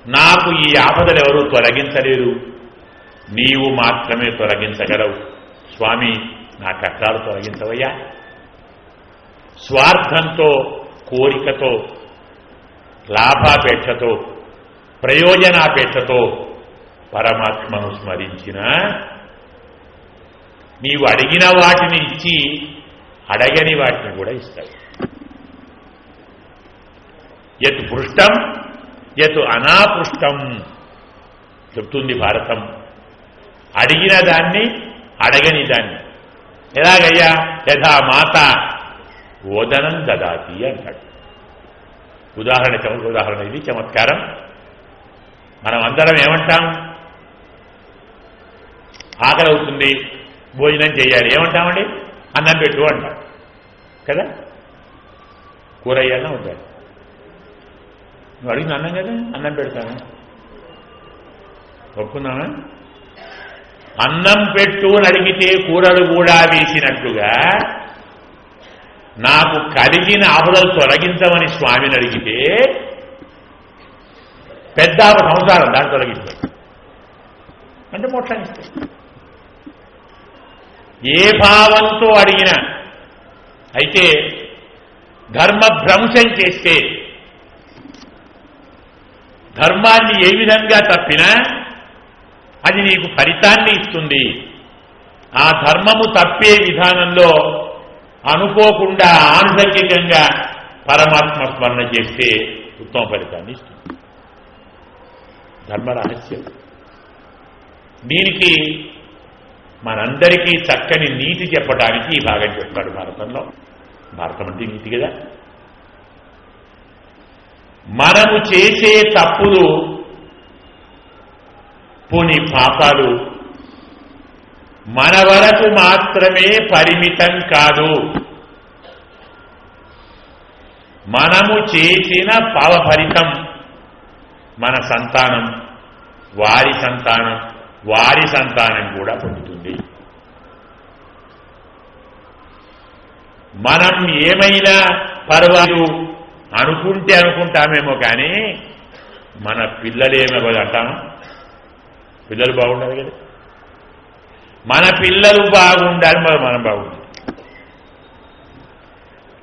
నాకు ఈ ఆపదలు ఎవరూ తొలగించలేరు, నీవు మాత్రమే తొలగించగలవు. స్వామి నా కష్టాలు తొలగించవయ్యా. స్వార్థంతో, కోరికతో, లాభాపేక్షతో, ప్రయోజనాపేక్షతో పరమాత్మను స్మరించిన నీవు అడిగిన వాటిని ఇచ్చి అడగని వాటిని కూడా ఇస్తావు. యత్ పృష్టం యత్ అనాపృష్టం చెప్తుంది భారతం. అడిగిన దాన్ని, అడగని దాన్ని. ఎలాగయ్యా? యథా మాత ఓదనం దదాతి అంటాడు. ఉదాహరణ ఇది చమత్కారం. మనం అందరం ఏమంటాం? ఆకలి అవుతుంది, భోజనం చేయాలి, ఏమంటామండి? అన్నం పెట్టు అంటాం కదా. కూర అయ్యాలని అవుతాడు. నువ్వు అడిగిన అన్నం కదా, అన్నం పెడతాను, ఒప్పుకున్నానా? అన్నం పెట్టు అని అడిగితే కూరలు కూడా వేసినట్టుగా నాకు కలిగిన ఆపదలు తొలగించమని స్వామిని అడిగితే పెద్ద సంసారం దాన్ని తొలగిస్తాడు అంటే మోక్షాన్ని ఇస్తాడు. ఏ భావంతో అడిగినా. అయితే ధర్మభ్రంశం చేస్తే, ధర్మాన్ని ఏ విధంగా తప్పినా అది నీకు ఫలితాన్ని ఇస్తుంది. ఆ ధర్మము తప్పే విధానంలో అనుకోకుండా ఆనుషంగికంగా పరమాత్మ స్మరణ చేస్తే ఉత్తమ ఫలితాన్ని ఇస్తుంది. ధర్మ రహస్యం. దీనికి మనందరికీ చక్కని నీతి చెప్పడానికి ఈ భాగం చెప్తాడు భారతంలో. భారతం అంటే నీతి కదా. మనము చేసే తప్పులు, పోని పాపాలు మన వరకు మాత్రమే పరిమితం కాదు. మనము చేసిన పాప ఫలితం మన సంతానం, వారి సంతానం, వారి సంతానం కూడా పొందుతుంది. మనం ఏమైనా పర్వాలేదు అనుకుంటే అనుకుంటామేమో కానీ మన పిల్లలేమో అంటాము. పిల్లలు బాగుండాలి కదా. మన పిల్లలు బాగుండాలి, మనం బాగుండాలి.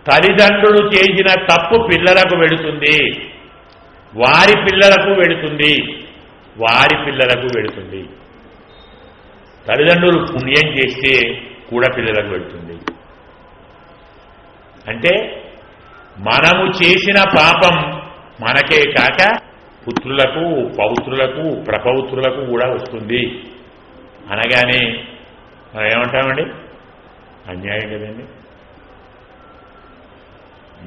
తల్లిదండ్రులు చేసిన తప్పు పిల్లలకు వెడుతుంది, వారి పిల్లలకు వెడుతుంది, వారి పిల్లలకు వెడుతుంది. తల్లిదండ్రులు పుణ్యం చేస్తే కూడా పిల్లలకు వెడుతుంది. అంటే మనము చేసిన పాపం మనకే కాక పుత్రులకు, పౌత్రులకు, ప్రపౌత్రులకు కూడా వస్తుంది. అనగానే మనం ఏమంటామండి? అన్యాయం కదండి.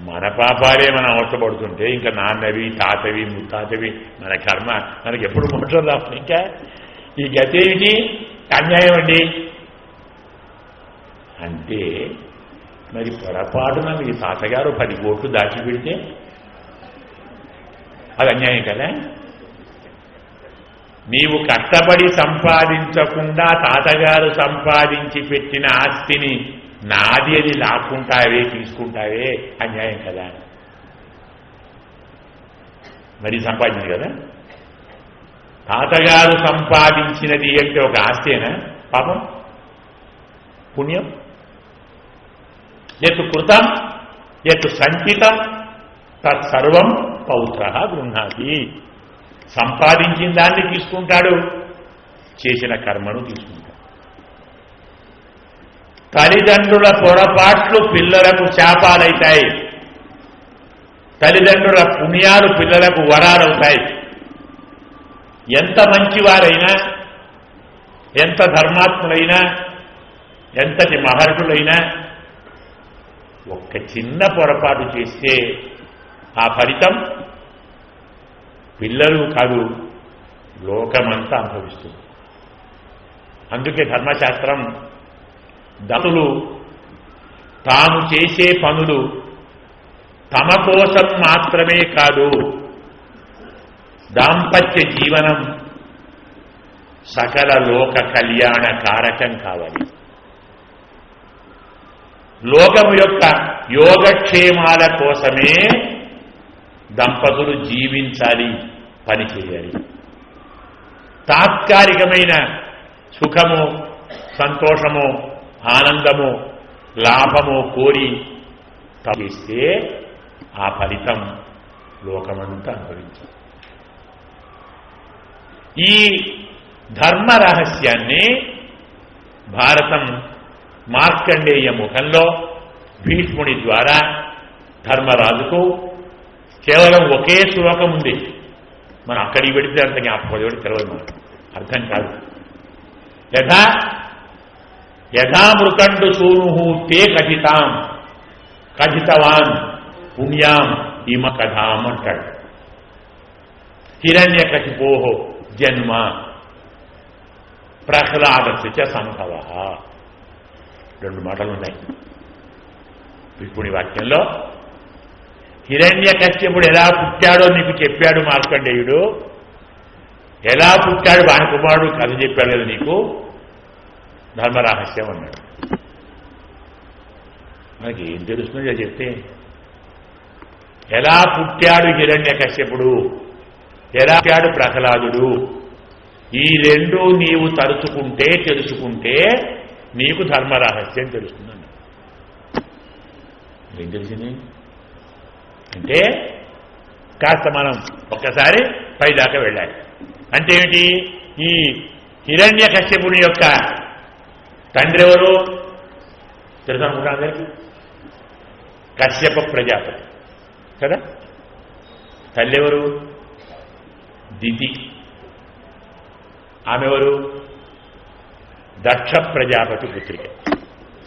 మన పాపాలే మనం అవసరపడుతుంటే ఇంకా నాన్నవి, తాతవి, ముత్తాతవి మన కర్మ మనకి ఎప్పుడు మోక్షం రాదు. ఇంకా ఈ గతేమిటి? అన్యాయం అండి. అంటే మరి పొరపాటున మీ తాతగారు 10 కోట్లు దాచిపెడితే అది అన్యాయం కదా. నీవు కష్టపడి సంపాదించకుండా తాతగారు సంపాదించి పెట్టిన ఆస్తిని నాది అది లాక్కుంటావే, తీసుకుంటావే, అన్యాయం కదా. మరి సంపాదించింది కదా. తాతగారు సంపాదించినది అంటే ఒక ఆస్తేనా పాపం పుణ్యం? ఎత్తు కృతం ఎత్తు సంచితం తత్సర్వం పౌత్ర గృహ్ణాతి. సంపాదించిన దాన్ని తీసుకుంటాడు, చేసిన కర్మను తీసుకుంటాడు. తల్లిదండ్రుల పొరపాట్లు పిల్లలకు శాపాలవుతాయి, తల్లిదండ్రుల పుణ్యాలు పిల్లలకు వరాలవుతాయి. ఎంత మంచివారైనా, ఎంత ధర్మాత్ములైనా, ఎంతటి మహర్షులైనా ఒక్క చిన్న పొరపాటు చేస్తే ఆ ఫలితం పిల్లలు కాదు లోకమంతా అనుభవిస్తుంది. అందుకే ధర్మశాస్త్రం దతులు తాము చేసే పనులు తమ కోసం మాత్రమే కాదు, దాంపత్య జీవనం సకల లోక కళ్యాణ కారకం కావాలి. లోకము యొక్క యోగక్షేమాల కోసమే దంపతులు జీవించాలి, పనిచేయాలి. తాత్కాలికమైన సుఖము, సంతోషము, ఆనందము, లాభము కోరి చేస్తే ఆ ఫలితం లోకమంతా అనుభవించాలి. ఈ ధర్మ రహస్యాన్ని భారతం మార్కండేయ ముఖంలో భీష్ముడి ద్వారా ధర్మరాజుకు కేవలం ఒకే శ్లోకం ఉంది. మనం అక్కడికి పెడితే అంత జ్ఞాపకం తెలియదు, మనకు అర్థం కాదు. యథామృకండు సూను తే కథితాం కథితవాన్ పుణ్యాం ఇమ కథాం అంటాడు. హిరణ్యకశిపోః జన్మ ప్రహ్లాదస్య చ సంభవ. రెండు మాటలు ఉన్నాయి భీష్ముడి వాక్యంలో. హిరణ్యకశ్యపుడు ఎలా పుట్టాడో నీకు చెప్పాడు మార్కండేయుడు, ఎలా పుట్టాడు వాని కుమారుడు కథ చెప్పాడు కదా నీకు, ధర్మరహస్యం అన్నాడు. మనకి ఏం తెలుస్తుందో చెప్తే, ఎలా పుట్టాడు హిరణ్యకశ్యపుడు, ఎలా పుట్టాడు ప్రహ్లాదుడు, ఈ రెండు నీవు తలుచుకుంటే తెలుసుకుంటే నీకు ధర్మరహస్యం తెలుస్తుందండి. ఏం తెలిసింది అంటే కాస్త మనం ఒక్కసారి పైదాకా వెళ్ళాలి. అంటే ఏమిటి? ఈ హిరణ్యకశ్యపుని యొక్క తండ్రి ఎవరు తెలుసు అనుకుంటా అందరికీ? కశ్యప ప్రజాపతి కదా. తల్లి ఎవరు? దితి. ఆమె ఎవరు? దక్ష ప్రజాపతి పుత్రిక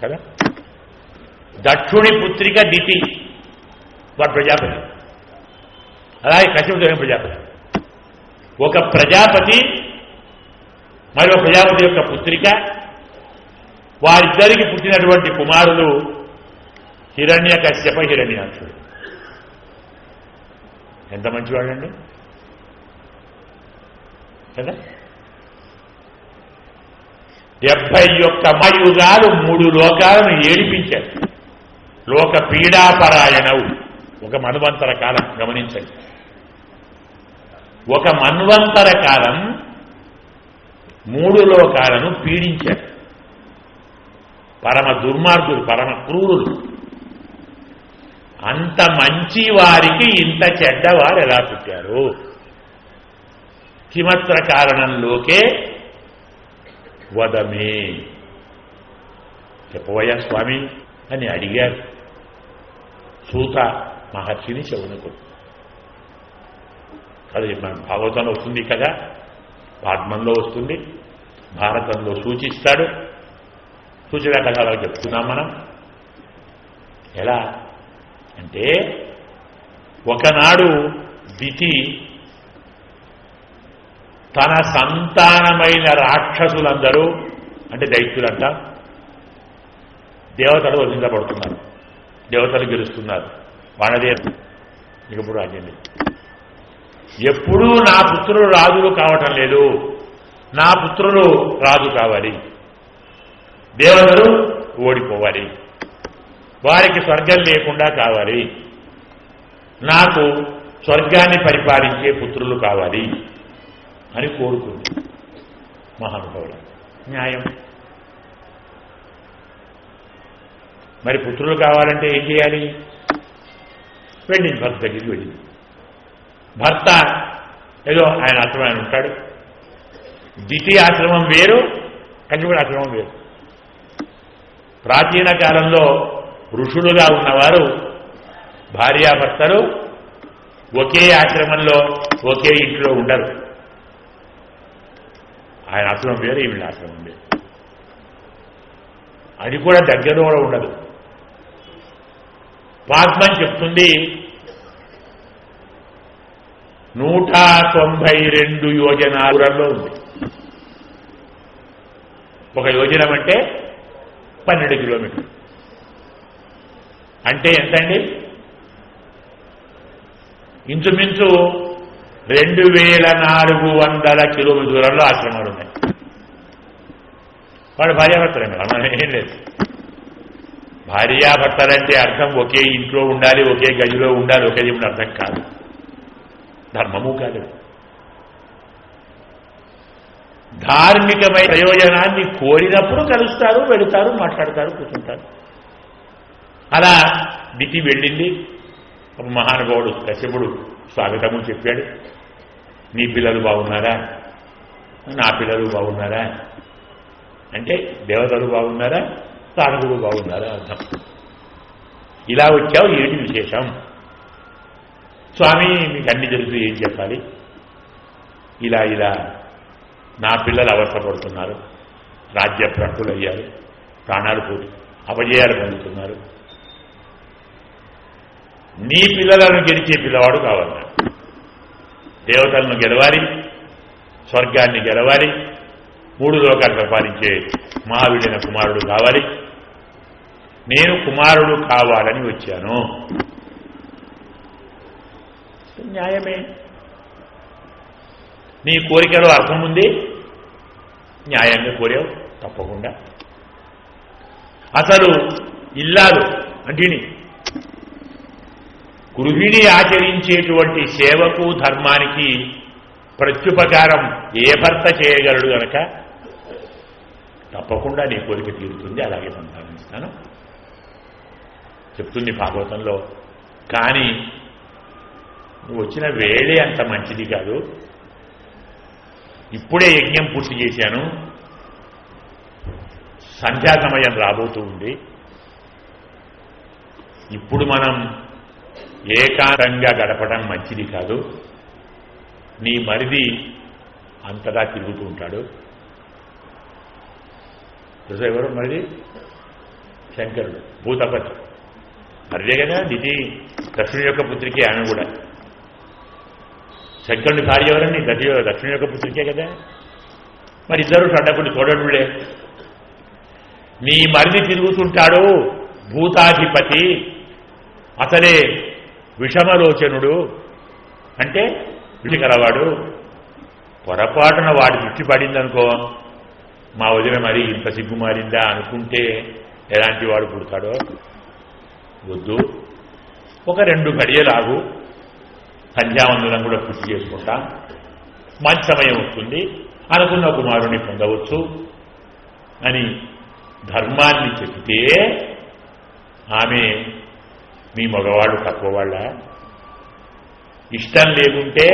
కదా. దక్షుని పుత్రిక దితి, వాడు ప్రజాపతి. అలాగే కశ్యపుడు ప్రజాపతి. ఒక ప్రజాపతి మరో ప్రజాపతి యొక్క పుత్రిక, వారిద్దరికి పుట్టినటువంటి కుమారులు హిరణ్యకశ్యప హిరణ్యాక్షుడు. ఎంత మంచివాడండి కదా. 71 మయుగాలు 3 లోకాలను ఏడిపించారు. లోక పీడాపరాయణవు. ఒక మన్వంతర కాలం గమనించండి. ఒక మన్వంతర కాలం 3 లోకాలను పీడించారు. పరమ దుర్మార్గులు, పరమ క్రూరులు. అంత మంచి వారికి ఇంత చెడ్డవారు ఎలా పుట్టారు? కిమత్ర కారణంలోకే వదమే, చెప్పవయ్యా స్వామి అని అడిగారు సూత మహర్షిని శౌనకుడు. అది మన భాగవతంలో వస్తుంది కదా, పాద్మంలో వస్తుంది, భారతంలో సూచిస్తాడు. సూచన కథ చెప్తున్నాం మనం. ఎలా అంటే, ఒకనాడు దితి తన సంతానమైన రాక్షసులందరూ, అంటే దైత్యులంట, దేవతలు వదిలించబడుతున్నారు, దేవతలు గెలుస్తున్నారు, వాళ్ళదే ఇప్పుడు రాజ్యం లేదు. ఎప్పుడూ నా పుత్రులు రాజులు కావటం లేదు, నా పుత్రులు రాజు కావాలి, దేవతలు ఓడిపోవాలి, వారికి స్వర్గం లేకుండా కావాలి, నాకు స్వర్గాన్ని పరిపాలించే పుత్రులు కావాలి అని కోరుకుంది మహానుభావుడు. న్యాయం. మరి పుత్రులు కావాలంటే ఏం చేయాలి? వెళ్ళింది భర్త దగ్గరికి వెళ్ళింది. భర్త ఏదో ఆయన ఆశ్రమం ఆయన ఉంటాడు. ద్వితీయ ఆశ్రమం వేరు, కంచిపూడి ఆశ్రమం వేరు. ప్రాచీన కాలంలో ఋషులుగా ఉన్నవారు భార్యాభర్తలు ఒకే ఆశ్రమంలో ఒకే ఇంట్లో ఉండరు. ఆయన ఆశ్రమం వేరు, ఈవిడ ఆశ్రమం వేరు. అది కూడా దగ్గరలో కూడా ఉండదు. పాస్మన్ చెప్తుంది 192 యోజనాలలో ఉంది. ఒక యోజనం అంటే 12 కిలోమీటర్లు. అంటే ఎంతండి? ఇంచుమించు 2400 కిలోమీటర్ల దూరంలో ఆశ్రమాలు ఉన్నాయి. వాడు భార్యాభర్తలే కదా, మనం ఏం లేదు. భార్యాభర్తలంటే అర్థం ఒకే ఇంట్లో ఉండాలి, ఒకే గదిలో ఉండాలి, ఒకే దేవుడు అర్థం కాదు. ధర్మము కాదు. ధార్మికమైన ప్రయోజనాన్ని కోరినప్పుడు కలుస్తారు, వెళుతారు, మాట్లాడతారు, కూర్చుంటారు. అలా దితి వెళ్ళింది. మహానుభావుడు కశ్యపుడు స్వాగతము చెప్పాడు. నీ పిల్లలు బాగున్నారా? నా పిల్లలు బాగున్నారా? అంటే దేవతలు బాగున్నారా, సాధకులు బాగున్నారా అర్థం. ఇలా వచ్చావు, ఏంటి విశేషం? స్వామి మీకు అన్ని తెలుసు, ఏం చెప్పాలి? ఇలా ఇలా నా పిల్లలు అవస్థపడుతున్నారు, రాజ్యభ్రష్టులయ్యారు, ప్రాణాలు పోయి అపజయాలు పొందుతున్నారు. నీ పిల్లలను గెలిచే పిల్లవాడు కావాలి. దేవతలను గెలవాలి, స్వర్గాన్ని గెలవాలి, 3 లోకాలు పరిపాలించే మహావీడైన కుమారుడు కావాలి. నేను కుమారుడు కావాలని వచ్చాను. న్యాయమే. నీ కోరికలో అర్థం ఉంది, న్యాయంగా కోరావు, తప్పకుండా. అసలు ఇల్లాలు అంటే గృహిణి ఆచరించేటువంటి సేవకు ధర్మానికి ప్రత్యుపకారం ఏ భర్త చేయగలడు గనక తప్పకుండా నీ కోరిక తీరుతుంది, అలాగే సంపాదిస్తాను చెప్తుంది భాగవతంలో. కానీ నువ్వు వచ్చిన వేళే అంత మంచిది కాదు. ఇప్పుడే యజ్ఞం పూర్తి చేశాను, సంధ్యా సమయం రాబోతూ ఉంది. ఇప్పుడు మనం ఏకాంతంగా గడపడం మంచిది కాదు. నీ మరిది అంతగా తిరుగుతూ ఉంటాడు. ఎవరు మరిది? శంకరుడు, భూతపతి. మరిదే కదా దితి, దక్షిణుని యొక్క పుత్రికే ఆమె కూడా. శంకరుని భార్య ఎవరండి? దక్షిణుని యొక్క పుత్రికే కదా. మరి ఇద్దరు సడ్డకుని తోడడులే. నీ మరిది తిరుగుతుంటాడు భూతాధిపతి, అసలే విషమలోచనుడు, అంటే విషి కలవాడు. పొరపాటున వాడి దృష్టి పడిందనుకో, మా వదిన మరి ఇంత సిగ్గు మారిందా అనుకుంటే ఎలాంటి వాడు పుడతాడో. వద్దు, ఒక 2 గడియలాగు, సంధ్యావందనం కూడా పూర్తి చేసుకుంటాం, మంచి సమయం వస్తుంది, అనుకున్న కుమారుని పొందవచ్చు అని ధర్మాన్ని చెబితే ఆమె మీ మగవాడు తక్కువ వాళ్ళ? ఇష్టం లేకుంటే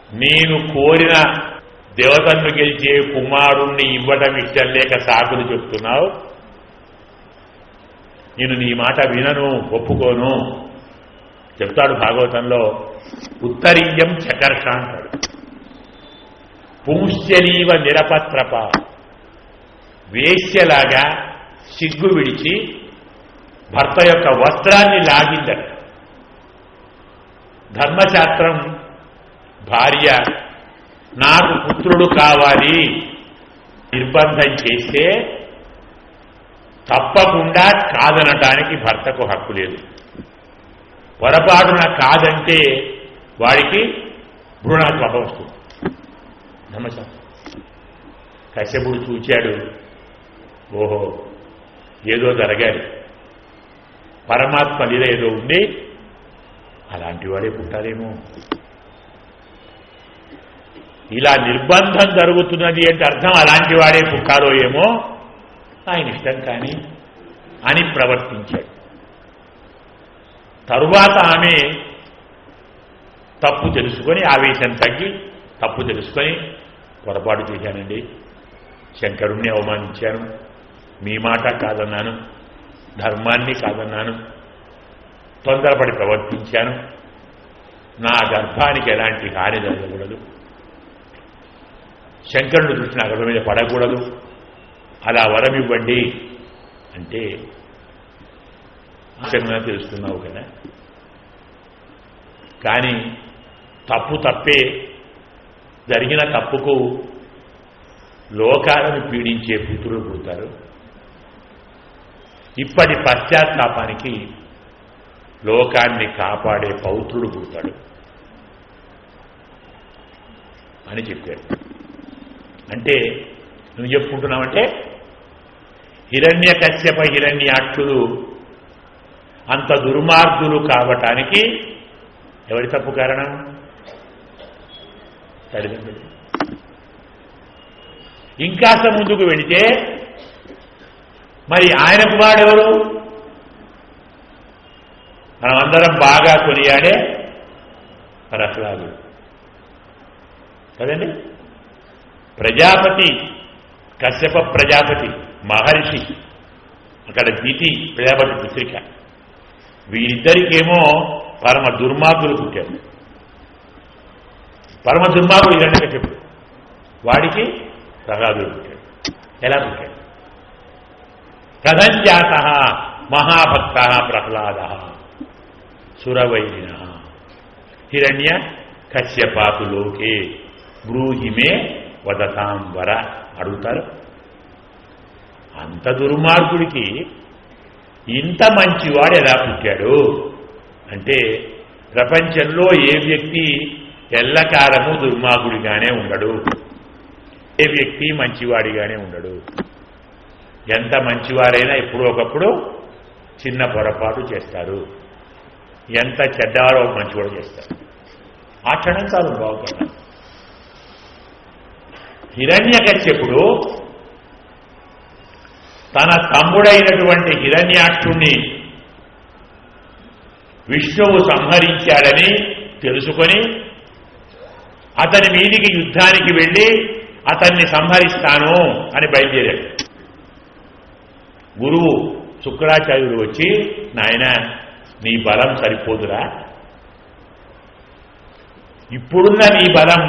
నేను కోరిన దేవతను గెలిచే కుమారుణ్ణి ఇవ్వటం ఇష్టం లేక సాకులు చెప్తున్నావు. నేను నీ మాట వినను, ఒప్పుకోను చెప్తాడు భాగవతంలో. ఉత్తరీయం చకర్ష అంటాడు. పుంశ్చలీవ నిరపత్రప, వేశ్యలాగా సిగ్గు విడిచి భర్త యొక్క వస్త్రాన్ని లాగిందట. ధర్మశాస్త్రం భార్య నాకు పుత్రుడు కావాలి నిర్బంధం చేస్తే తప్పకుండా కాదనటానికి భర్తకు హక్కు లేదు. పొరపాటున కాదంటే వాడికి భ్రూణాత్మకం వస్తుంది. ధర్మశాస్త్రం. కశ్యపుడు చూచాడు, ఓహో ఏదో జరగాలి, పరమాత్మ లీల ఏదో ఉంది, అలా అలాంటి వాడే పుట్టారేమో. ఇలా నిర్బంధం జరుగుతున్నది అంటే అర్థం అలాంటి వాడే పుట్టాలో ఏమో, ఆయన ఇష్టం కానీ అని ప్రవర్తించాడు. తరువాత ఆమె తప్పు తెలుసుకొని, ఆవేశం తగ్గి తప్పు తెలుసుకొని, పొరపాటు చేశానండి, శంకరుణ్ణి అవమానించాను, మీ మాట కాదన్నాను, ధర్మాన్ని కాదన్నాను, తొందరపడి ప్రవర్తించాను, నా గర్భానికి ఎలాంటి హాని జరగకూడదు, శంకరుని దృష్టి నా గర్భం మీద పడకూడదు, అలా వరం ఇవ్వండి అంటే ఆశ్చర్యంగా తెలుస్తున్నావు కదా. కానీ తప్పు తప్పే, జరిగిన తప్పుకు లోకాలను పీడించే పుత్రులు పుడతారు. ఇప్పటి పశ్చాత్తాపానికి లోకాన్ని కాపాడే పౌత్రుడు పుడతాడు అని చెప్పాడు. అంటే నువ్వు చెప్పుకుంటున్నావంటే హిరణ్యకశ్యప హిరణ్యాక్షులు అంత దుర్మార్గులు కావటానికి ఎవరి తప్పు కారణం? తల్లిదండ్రులు. ఇంకాస్త ముందుకు వెళితే మరి ఆయన కుమారుడెవరు? మనమందరం బాగా కొనియాడే ప్రహ్లాదుడు కదండి. ప్రజాపతి, కశ్యప ప్రజాపతి మహర్షి, అక్కడ దితి ప్రజాపతి పుత్రిక, వీరిద్దరికేమో పరమ దుర్మార్గులు పుట్టారు. పరమ దుర్మార్గుడు హిరణ్యకశిపుడు, వాడికి ప్రహ్లాదుడు పుట్టాడు. ఎలా పుట్టాడు? కథంజాత మహాభక్త ప్రహ్లాద సురవైరిణ హిరణ్య కశ్యపాతు లోకే బ్రూహిమే వదతాం వర అడుగుతారు. అంత దుర్మార్గుడికి ఇంత మంచివాడు ఎలా పుట్టాడు అంటే, ప్రపంచంలో ఏ వ్యక్తి ఎల్లకాలము దుర్మార్గుడిగానే ఉండడు, ఏ వ్యక్తి మంచివాడిగానే ఉండడు. ఎంత మంచివారైనా ఎప్పుడో ఒకప్పుడు చిన్న పొరపాటు చేస్తారు, ఎంత చెడ్డవారో మంచివాడు చేస్తారు. ఆ క్షణం చాలు బాగుపడ్డా. హిరణ్యకశ్యపుడు తన తమ్ముడైనటువంటి హిరణ్యాక్షుణ్ణి విష్ణువు సంహరించాడని తెలుసుకొని అతని మీదికి యుద్ధానికి వెళ్ళి అతన్ని సంహరిస్తాను అని బయలుదేరాడు. గురువు శుక్రాచార్యుడు వచ్చి, నాయన నీ బలం సరిపోదురా, ఇప్పుడున్న నీ బలం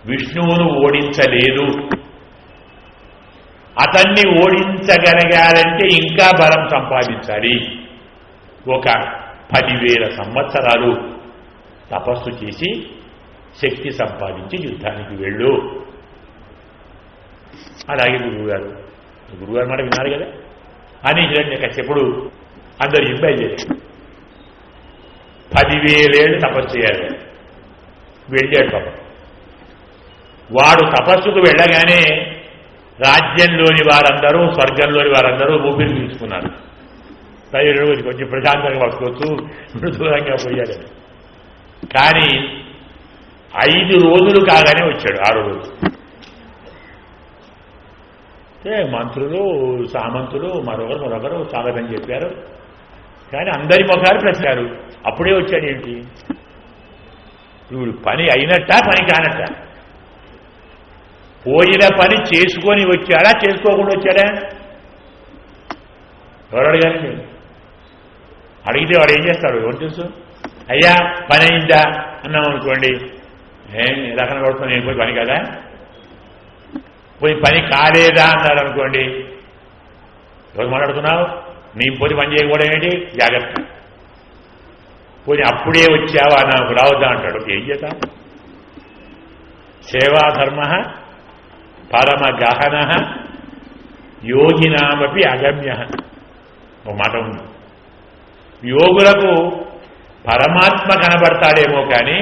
విష్ణువును ఓడించలేదు, అతన్ని ఓడించగలగాలంటే ఇంకా బలం సంపాదించాలి, ఒక 10,000 సంవత్సరాలు తపస్సు చేసి శక్తి సంపాదించి యుద్ధానికి వెళ్ళు. అలాగే గురువుగారు మాట విన్నారు కదా అని హిరణ్యకశ్యపుడు అందరు ఇంబై చేశారు. 10,000 ఏళ్ళు తపస్సు చేయాలి. వెళ్ళాడు పాపం. వాడు తపస్సుకు వెళ్ళగానే రాజ్యంలోని వారందరూ, స్వర్గంలోని వారందరూ ఊపిరి పీల్చుకున్నారు. కొంచెం ప్రశాంతంగా పట్టుకోవచ్చు, మృదులంగా పోయాడు. కానీ 5 రోజులు కాగానే వచ్చాడు. 6 రోజు మంత్రులు, సామంతులు, మరొకరు స్వాగతం చెప్పారు. కానీ అందరి ముఖాలు ప్రశ్నారు. అప్పుడే వచ్చాడు ఏంటి? ఇప్పుడు పని అయినట్టా పని కానట్ట? పోయిన పని చేసుకొని వచ్చాడా, చేసుకోకుండా వచ్చాడా? ఎవరు అడగాలండి? అడిగితే వాడు ఏం చేస్తాడు? ఎవరు తెలుసు? అయ్యా పని అయిందా అన్నాం అనుకోండి, రకం కొడుతున్నా, నేను పోయి పని కదా. పోయి పని కాలేదా అన్నాడు అనుకోండి, ఎవరు మాట్లాడుతున్నావు? నీ పోయి పని చేయకూడదు ఏంటి? జాగ్రత్త. పోయి అప్పుడే వచ్చావా నాకు రావద్దా అంటాడు. ఏం చేద్దాం? సేవాధర్మ పరమ గహన యోగినామపి అగమ్య. ఒక మాట ఉంది, యోగులకు పరమాత్మ కనబడతాడేమో కానీ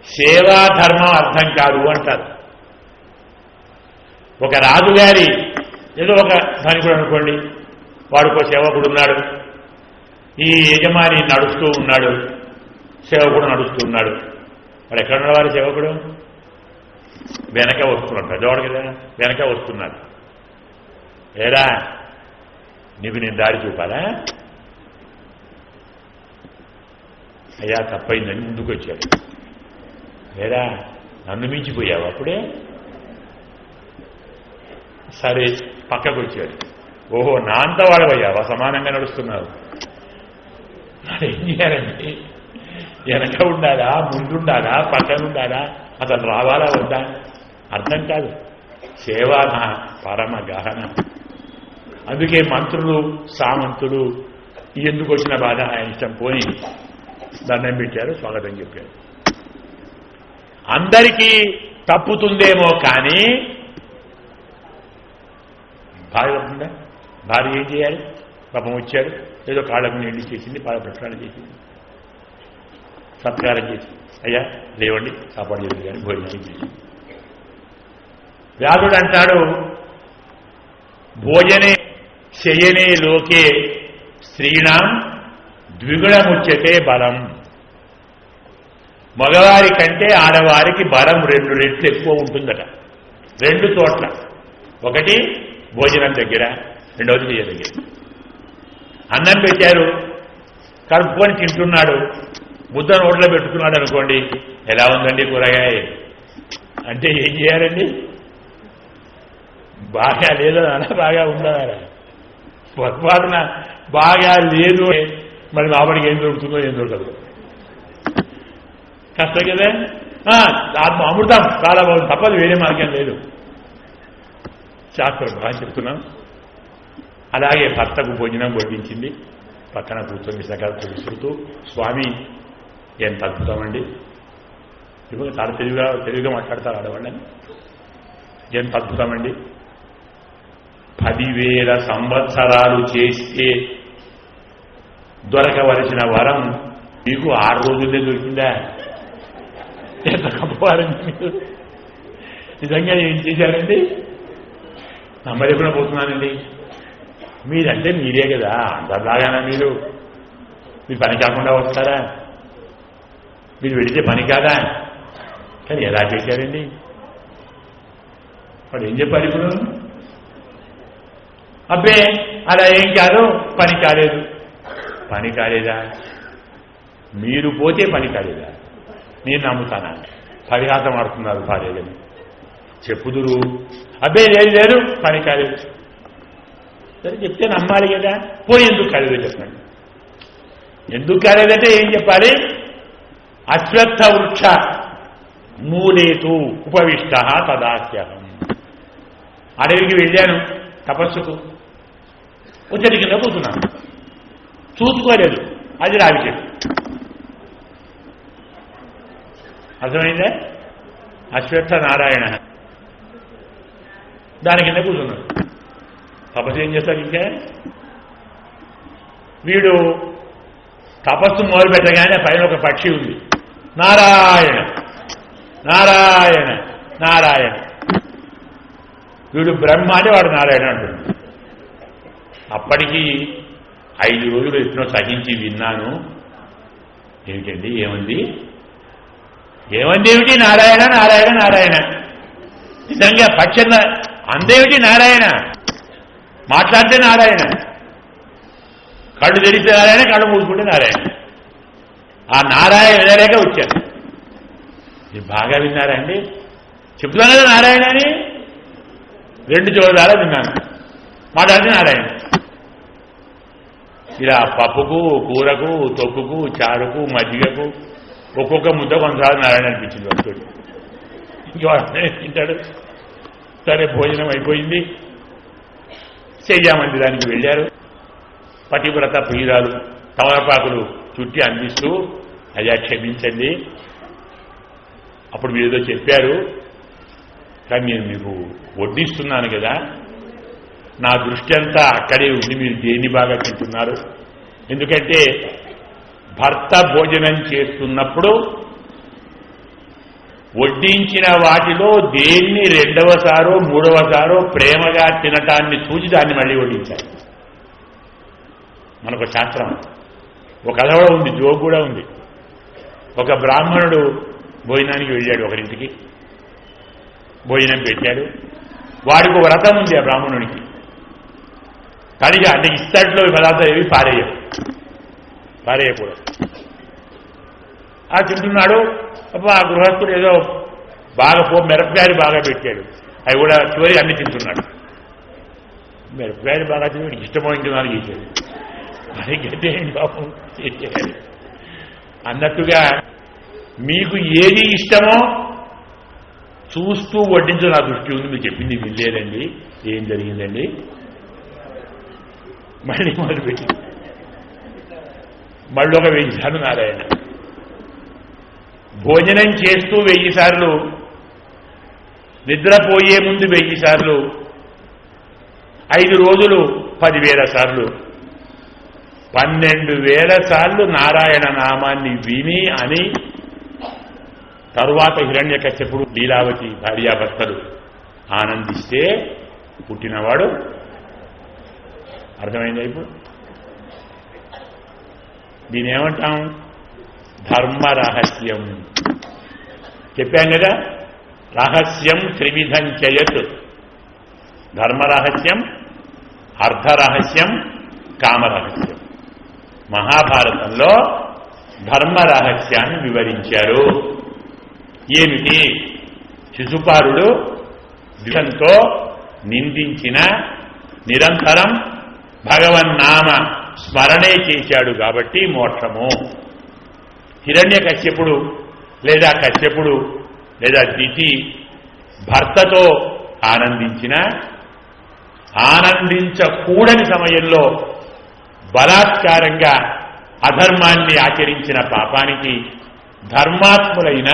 సేవాధర్మం అర్థం కాదు అంటారు. ఒక రాజుగారి ఏదో ఒక ధనికుడు అనుకోండి, వాడికో సేవకుడు ఉన్నాడు, ఈ యజమాని నడుస్తూ ఉన్నాడు, సేవకుడు నడుస్తున్నాడు. మరి ఎక్కడ ఉన్నవారు సేవకుడు? వెనక వస్తున్నాడు, పెద్దవాడు కదా, వెనక వస్తున్నాడు. ఏరా నీకు నేను దారి చూపాలా? అయ్యా తప్పైందని ముందుకు వచ్చాడు. ఏరా నన్ను మించిపోయావు అప్పుడే? సరే పక్కకు వచ్చాడు. ఓహో నా అంత వాడవయ్యావా, సమానంగా నడుస్తున్నావు. మరి ఏం చేయాలండి? వెనక ఉండాలా, ముందుండాలా, పక్కన ఉండాలా, అసలు రావాలా వద్దా అర్థం కాదు. సేవా నా పరమ గహన. అందుకే మంత్రులు సామంతులు ఎందుకు వచ్చిన బాధ ఆయన ఇష్టం పోని దండం పెట్టారు, స్వాగతం చెప్పారు. అందరికీ తప్పుతుందేమో కానీ భార్య తప్పుతుందా? భార్య ఏం చేయాలి? పాపం వచ్చాడు, ఏదో కాళ్ళకు నీళ్ళు చేసింది, పాల ప్రక్షాళన చేసింది, సత్కారం చేసి అయ్యా లేవండి కాపాడు చేసింది కానీ భోజనం చేసింది. వ్యాధుడు అంటాడు భోజనే శయనే లోకే స్త్రీణాం ద్విగుణముచ్యతే బలం. మగవారి కంటే ఆడవారికి బలం 2 రెట్లు ఎక్కువ ఉంటుందట. 2 చోట్ల, ఒకటి భోజనం దగ్గర, రెండవది చెయ్య దగ్గర. అన్నం పెట్టారు, కలుపుకొని తింటున్నాడు, ముద్ద నోట్లో పెట్టుకున్నాడు అనుకోండి, ఎలా ఉందండి కూరగాయ అంటే ఏం చేయాలండి? బాగా లేదు అలా, బాగా ఉందా? పొరపాటున బాగా లేదు మరి లోపలికి ఏం దొరుకుతుందో ఏం దొరకదు, కష్టం కదా. అమృతం చాలా బాగుంది, తప్పదు, వేరే మార్గం లేదు. శాస్త్రం బాగా చెప్తున్నాం. అలాగే భర్తకు భోజనం వడ్డించింది, పక్కన కూర్చొని సకాలతో విసురుతూ, స్వామి ఎంత అద్భుతమండి, ఇప్పుడు చాలా తెలుగుగా మాట్లాడతారు ఆడవాళ్ళని, ఎంత అద్భుతమండి, 10,000 సంవత్సరాలు చేస్తే దొరకవలసిన వరం మీకు 6 రోజుల్లో దొరికిందా? ఎంత గొప్పవారం మీరు! నిజంగా ఏం చేశారండి? నమ్మలేకుండా పోతున్నానండి. మీరంటే మీరే కదా, అందరిలాగానా మీరు పని కాకుండా వస్తారా? మీరు వెళితే పని కాదా? కానీ ఎలా చేశారండి? వాడు ఏం చెప్పారు ఇప్పుడు? అబ్బే అలా ఏం కాదు, పని కాలేదు. పని కాలేదా? మీరు పోతే పని కాలేదా? నేను నమ్ముతానా? పరిహాసం ఆడుతున్నారు భార్యని. చెప్పుదురు, అబ్బే లేదు లేదు పని కాలేదు. సరే చెప్తే నమ్మాలి కదా. పోయి ఎందుకు కాలేదో చెప్పండి. ఎందుకు కాలేదంటే ఏం చెప్పాలి? అశ్వత్థ వృక్ష మూలేతు ఉపవిష్ట తదాస్యహం. అడవికి వెళ్ళాను తపస్సుకు, ఉచ్చటి కింద కూర్చున్నాను, చూసుకోలేదు, అది రావి చెట్టు. అర్థమైందే? అశ్వత్థ నారాయణ, దాని కింద కూర్చున్నాడు. తపస్సు ఏం చేస్తాడు? ఇంకా వీడు తపస్సు మొదలు పెట్టగానే పైన ఒక పక్షి ఉంది, నారాయణ నారాయణ నారాయణ. వీడు బ్రహ్మ అని వాడు నారాయణ అంటుంది. అప్పటికి 5 రోజులు ఎన్నో సహించి విన్నాను. ఏమిటండి ఏమంది? ఏమంది ఏమిటి? నారాయణ నారాయణ నారాయణ. నిజంగా పక్షి అందేమిటి? నారాయణ. మాట్లాడితే నారాయణ, కళ్ళు తెరిస్తే నారాయణ, కళ్ళు మూసుకుంటే నారాయణ. ఆ నారాయణ వినలేక వచ్చాను. మీరు బాగా విన్నారా అండి? చెప్తున్నాను కదా నారాయణ అని. 2 జోదాల విన్నాను, మాట్లాడితే నారాయణ. ఇలా పప్పుకు, కూరకు, తొక్కుకు, చారుకు, మజ్జిగకు ఒక్కొక్క ముద్ద కొన్నిసార్లు నారాయణ అనిపించింది వస్తుడు. ఇంక తింటాడు. సరే భోజనం అయిపోయింది, శయ్యామందిరానికి వెళ్ళారు. పతివ్రత ప్రియురాలు తమలపాకులు చుట్టి అందిస్తూ, అయ్యా క్షమించండి, అప్పుడు మీరు ఏదో చెప్పారు, కానీ నేను మీకు వడ్డిస్తున్నాను కదా, నా దృష్టి అంతా అక్కడే ఉంది, మీరు దేన్ని బాగా తింటున్నారు? ఎందుకంటే భర్త భోజనం చేస్తున్నప్పుడు వడ్డించిన వాటిలో దేన్ని 2వసారో 3వసారో ప్రేమగా తినటాన్ని చూసి దాన్ని మళ్ళీ వడ్డించాలి. మనకు శాస్త్రం, ఒక కథ కూడా ఉంది, జోక్ కూడా ఉంది. ఒక బ్రాహ్మణుడు భోజనానికి వెళ్ళాడు ఒకరింటికి, భోజనం పెట్టాడు. వాడికి వ్రతం ఉంది ఆ బ్రాహ్మణుడికి. కడిగా అంటే ఇస్తట్లో పదార్థాలు ఏవి పారేయకూడదు. ఆ తింటున్నాడు. అప్పుడు ఆ గృహస్థుడు ఏదో బాగా మిరపకాయలు బాగా పెట్టాడు. అవి కూడా చివరి అన్ని తింటున్నాడు. మిరపకాయలు బాగా తిని ఇష్టమైన నాలుగు చేశాడు. అది గతే పాపం చేశాడు. అన్నట్టుగా మీకు ఏది ఇష్టమో చూస్తూ వడ్డించు నా దృష్టి ఉంది. మీరు చెప్పింది వినలేదండి. ఏం జరిగిందండి? మళ్ళీ మొదలుపెట్టి మళ్ళీ ఒక 1000 సార్లు నారాయణ. భోజనం చేస్తూ 1000 సార్లు, నిద్రపోయే ముందు 1000 సార్లు, 5 రోజులు 10,000 సార్లు, 12,000 సార్లు నారాయణ నామాన్ని విని అని తరువాత హిరణ్యకశ్యపుడు లీలావతి భార్యాభర్తలు ఆనందిస్తే పుట్టినవాడు. అర్థమైందా? ఇప్పుడు దీని ఏమంటాం? ధర్మ రహస్యం చెప్పాం కదా. రహస్యం త్రివిధం చేయత్. ధర్మరహస్యం, అర్ధరహస్యం, కామరహస్యం. మహాభారతంలో ధర్మ రహస్యాన్ని వివరించారు. ఏమిటి? శిశుపాలుడు విషంతో నిందించిన నిరంతరం భగవన్నామ స్మరణే చేశాడు కాబట్టి మోక్షము. హిరణ్యకశ్యపుడు లేదా కశ్యపుడు లేదా దితి భర్తతో ఆనందించకూడని సమయంలో బలాత్కారంగా అధర్మాన్ని ఆచరించిన పాపానికి ధర్మాత్ములైన